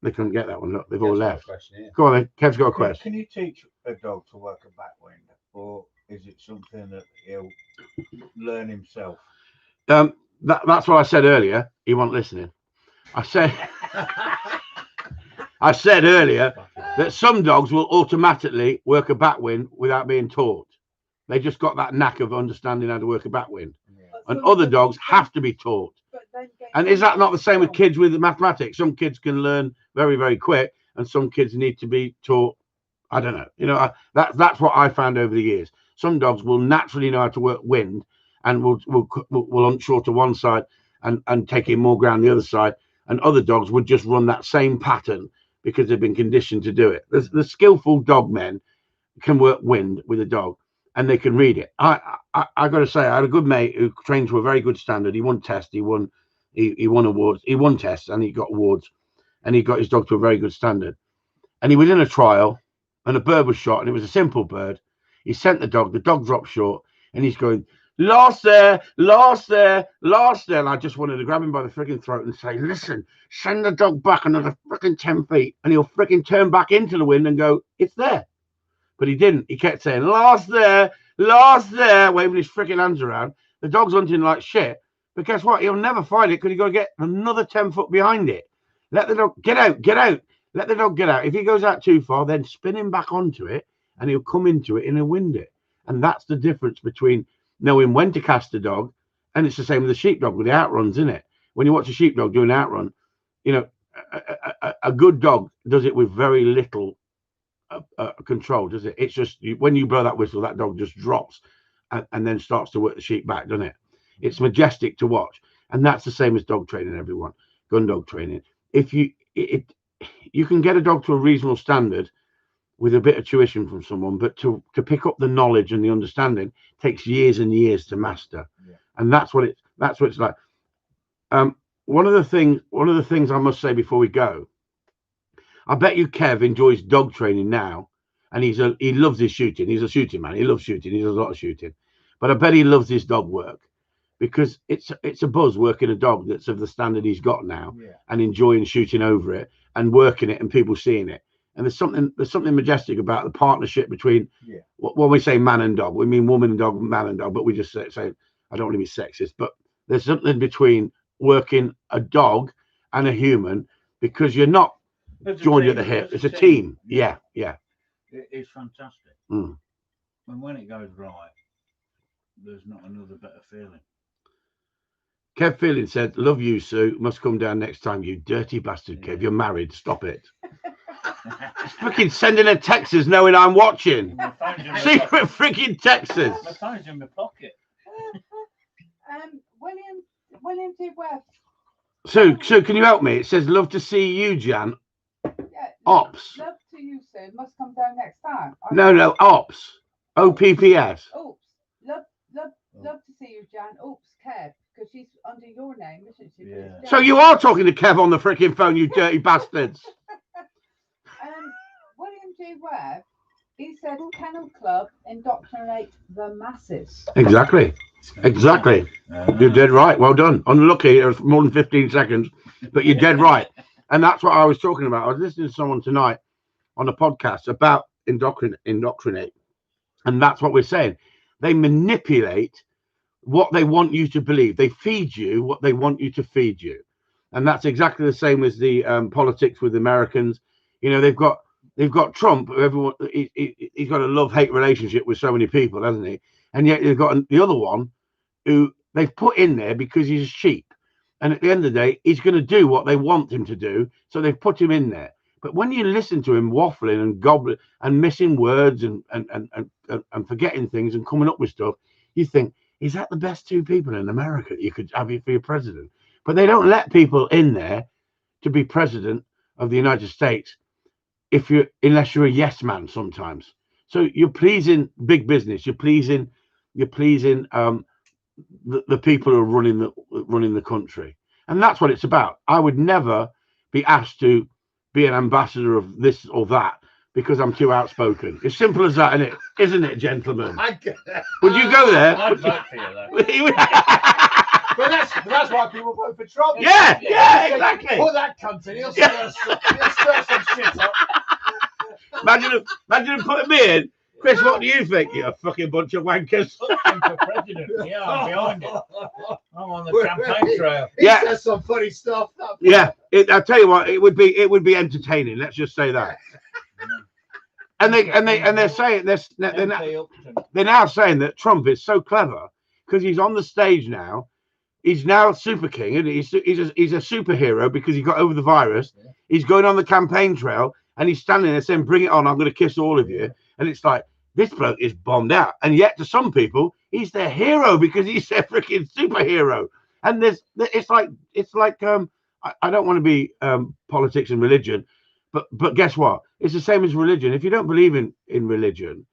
Speaker 2: They couldn't get that one. Look, they've all left. Go on then. Kev's got a question.
Speaker 5: Can you teach a dog to work a backwind, or is it something that he'll learn himself?
Speaker 2: That's what I said earlier. He wasn't listening. I said earlier that some dogs will automatically work a backwind without being taught. They just got that knack of understanding how to work a backwind. And other dogs have to be taught. And is that not the same with kids with mathematics? Some kids can learn very, very quick, and some kids need to be taught. I don't know. That's what I found over the years. Some dogs will naturally know how to work wind, and will onshore to one side and take in more ground the other side. And other dogs would just run that same pattern because they've been conditioned to do it. The skillful dog men can work wind with a dog, and they can read it. I got to say, I had a good mate who trained to a very good standard. He won tests, he won awards, he won tests, and he got awards, and he got his dog to a very good standard. And he was in a trial, and a bird was shot, and it was a simple bird. He sent the dog dropped short, and he's going, lost there. And I just wanted to grab him by the freaking throat and say, listen, send the dog back another freaking 10 feet, and he'll freaking turn back into the wind and go, it's there. But he didn't. He kept saying, lost there, waving his freaking hands around. The dog's hunting like shit. But guess what? He'll never find it because he's got to get another 10 foot behind it. Let the dog get out. Let the dog get out. If he goes out too far, then spin him back onto it, and he'll come into it and he'll wind it. And that's the difference between knowing when to cast a dog, and it's the same with the sheepdog with the outruns, isn't it? When you watch a sheepdog do an outrun, a good dog does it with very little control, does it? It's just when you blow that whistle, that dog just drops and then starts to work the sheep back, doesn't it? It's majestic to watch, and that's the same as dog training. Everyone, gun dog training. you can get a dog to a reasonable standard with a bit of tuition from someone, but to pick up the knowledge and the understanding takes years and years to master.
Speaker 1: Yeah.
Speaker 2: And that's what it's like. One of the things I must say before we go, I bet you Kev enjoys dog training now, and he loves his shooting. He's a shooting man. He loves shooting. He does a lot of shooting, but I bet he loves his dog work because it's a buzz working a dog that's of the standard he's got now,
Speaker 1: Yeah.
Speaker 2: and enjoying shooting over it and working it and people seeing it. And there's something majestic about the partnership between when we say man and dog, we mean woman and dog, man and dog, but we just say I don't want to be sexist, but there's something between working a dog and a human because you're not joined at the hip. It's a team. Yeah.
Speaker 5: It's fantastic.
Speaker 2: Mm.
Speaker 5: And when it goes right, there's not another better feeling.
Speaker 2: Kev Feeling said, "Love you, Sue. Must come down next time, you dirty bastard, Kev. You're married. Stop it." Freaking sending her texts knowing I'm watching. Secret freaking texts.
Speaker 5: My phone's in my pocket.
Speaker 4: William D. Webb.
Speaker 2: Sue, can you help me? It says, "Love to see you, Jan."
Speaker 4: Yeah.
Speaker 2: Ops.
Speaker 4: Love to you, Sue. Must come down next time.
Speaker 2: No, Ops. OPPS.
Speaker 4: Oops. Love to see you, Jan. Oops, Kev, because she's under your name, isn't she?
Speaker 5: Yeah.
Speaker 2: So you are talking to Kev on the freaking phone, you dirty bastards.
Speaker 4: William G. Webb, he said Kennel Club indoctrinate the masses.
Speaker 2: Exactly. You're dead right. Well done. Unlucky, it was more than 15 seconds, but you're dead right. And that's what I was talking about. I was listening to someone tonight on a podcast about indoctrinate. And that's what we're saying. They manipulate what they want you to believe. They feed you what they want you to feed you. And that's exactly the same as the politics with Americans. You know, they've got Trump, everyone, he's got a love-hate relationship with so many people, hasn't he? And yet they've got the other one who they've put in there because he's cheap. And at the end of the day, he's going to do what they want him to do. So they've put him in there. But when you listen to him waffling and gobbling and missing words and forgetting things and coming up with stuff, you think, is that the best two people in America that you could have for your president? But they don't let people in there to be president of the United States unless you're a yes man sometimes. So you're pleasing big business. You're pleasing the people who are running the country, and that's what it's about. I would never be asked to be an ambassador of this or that because I'm too outspoken. It's simple as that, isn't it, gentlemen? Would you go there?
Speaker 5: I'd vote for you, though.
Speaker 1: But that's why people vote for Trump.
Speaker 2: Yeah, exactly.
Speaker 1: Put that cunt in. He'll stir some shit up.
Speaker 2: Imagine him putting me in. Chris, what do you think? You fucking bunch of wankers.
Speaker 5: I'm for president. Yeah, I'm behind it. I'm on the campaign trail.
Speaker 1: He says some funny stuff.
Speaker 2: Yeah, I'll tell you what, it would be entertaining. Let's just say that. And they're saying they're now saying that Trump is so clever because he's on the stage now. He's now super king, and he's a superhero because he got over the virus. Yeah. He's going on the campaign trail, and he's standing there saying, "Bring it on! I'm going to kiss all of you." And it's like, this bloke is bombed out, and yet to some people, he's their hero because he's their freaking superhero. And it's like I don't want to be politics and religion, but guess what? It's the same as religion. If you don't believe in religion,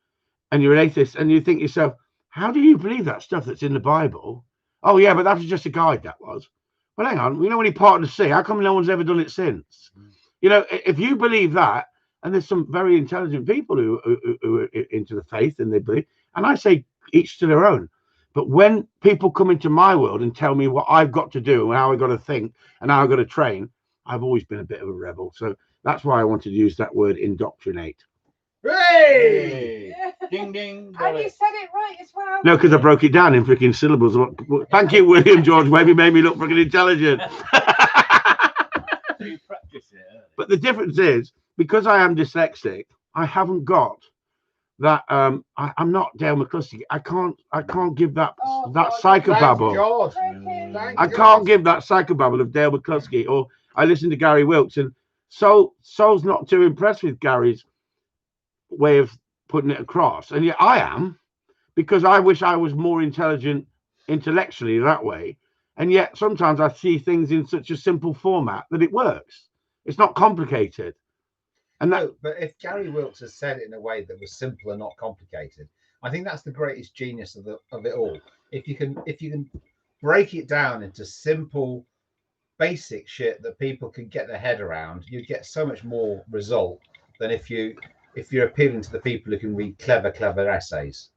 Speaker 2: and you're an atheist, and you think to yourself, how do you believe that stuff that's in the Bible? Oh yeah, but that was just a guide. That was. Well, hang on. We know when he parted the sea. How come no one's ever done it since? You know, if you believe that, and there's some very intelligent people who are into the faith and they believe, and I say each to their own. But when people come into my world and tell me what I've got to do and how I've got to think and how I've got to train, I've always been a bit of a rebel. So that's why I wanted to use that word, indoctrinate.
Speaker 1: Hey!
Speaker 5: Ding ding.
Speaker 4: And you said it right as well.
Speaker 2: No, because I broke it down in freaking syllables. Thank you, William George Webb. You made me look freaking intelligent.
Speaker 5: You practice it.
Speaker 2: But the difference is, because I am dyslexic, I haven't got that. I'm not Dale McCluskey. I can't give that psychobabble. I can't give that psychobabble of Dale McCluskey. Or I listen to Gary Wilkes, and Sol's not too impressed with Gary's way of putting it across, and yet I am, because I wish I was more intelligent intellectually that way, and yet sometimes I see things in such a simple format that it works. It's not complicated. And that,
Speaker 3: No, but if Gary Wilkes has said it in a way that was simple and not complicated, I think that's the greatest genius of it all. If you can break it down into simple, basic shit that people can get their head around, you get so much more result than if you're appealing to the people who can read clever essays.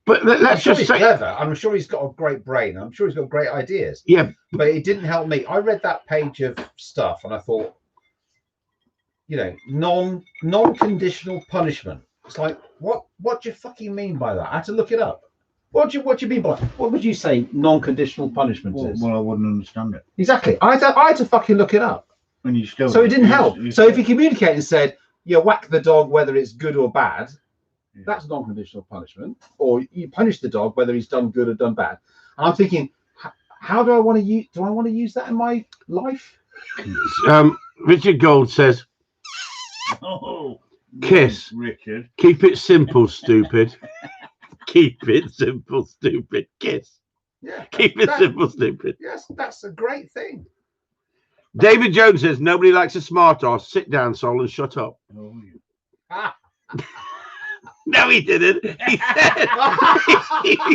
Speaker 2: but
Speaker 3: I'm
Speaker 2: let's
Speaker 3: sure
Speaker 2: just
Speaker 3: he's
Speaker 2: say,
Speaker 3: clever. I'm sure he's got a great brain. I'm sure he's got great ideas.
Speaker 2: yeah,
Speaker 3: But it didn't help me. I read that page of stuff and I thought, you know, non-conditional punishment. It's like, what do you fucking mean by that? I had to look it up. What do you mean by, what would you say non-conditional punishment is?
Speaker 5: Well, I wouldn't understand it.
Speaker 3: Exactly. I had to fucking look it up.
Speaker 5: And you still.
Speaker 3: So it didn't help.
Speaker 5: you
Speaker 3: So if you communicate and said, you whack the dog whether it's good or bad,
Speaker 5: Yeah.
Speaker 3: that's non-conditional punishment. Or you punish the dog whether he's done good or done bad. And I'm thinking, how do I want to use? Do I want to use that in my life?
Speaker 2: Richard Gold says,
Speaker 5: Oh,
Speaker 2: Kiss.
Speaker 5: Richard.
Speaker 2: keep it simple, stupid. Keep it simple, stupid. Kiss.
Speaker 3: Yeah.
Speaker 2: Keep it
Speaker 3: that-
Speaker 2: simple, stupid.
Speaker 3: Yes, that's a great thing.
Speaker 2: David Jones says, nobody likes a smart ass. Sit down, Sol, and shut up.
Speaker 5: Oh, yeah.
Speaker 3: Ah.
Speaker 2: No, he didn't. He said,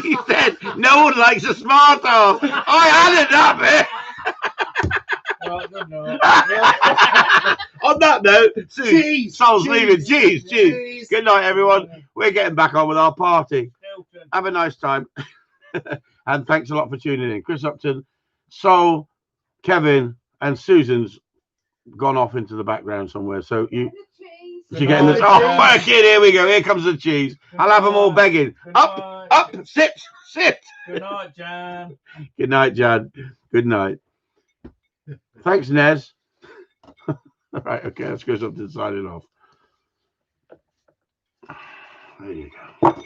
Speaker 2: he said, no one likes a smart ass. I had it up here.
Speaker 5: Right, good night.
Speaker 2: On that note,
Speaker 3: Jeez,
Speaker 2: Sol's
Speaker 3: jeez,
Speaker 2: leaving. Cheers, cheers.
Speaker 3: jeez.
Speaker 2: Good night, everyone. We're getting back on with our party.
Speaker 5: Stilton.
Speaker 2: Have a nice time. And thanks a lot for tuning in. Chris Upton, Sol, Kevin, and Susan's gone off into the background somewhere. So you
Speaker 4: The cheese.
Speaker 2: you're getting this.
Speaker 3: Good
Speaker 2: Oh,
Speaker 3: night.
Speaker 2: work it. Here we go. Here comes the cheese. I'll have them all begging.
Speaker 5: Good
Speaker 2: Up,
Speaker 5: night.
Speaker 2: up, sit, sit.
Speaker 5: Good night, Jan.
Speaker 2: Good night, Jan. Good night. Thanks, Nez. Right, okay, let's go something signing off. There you go.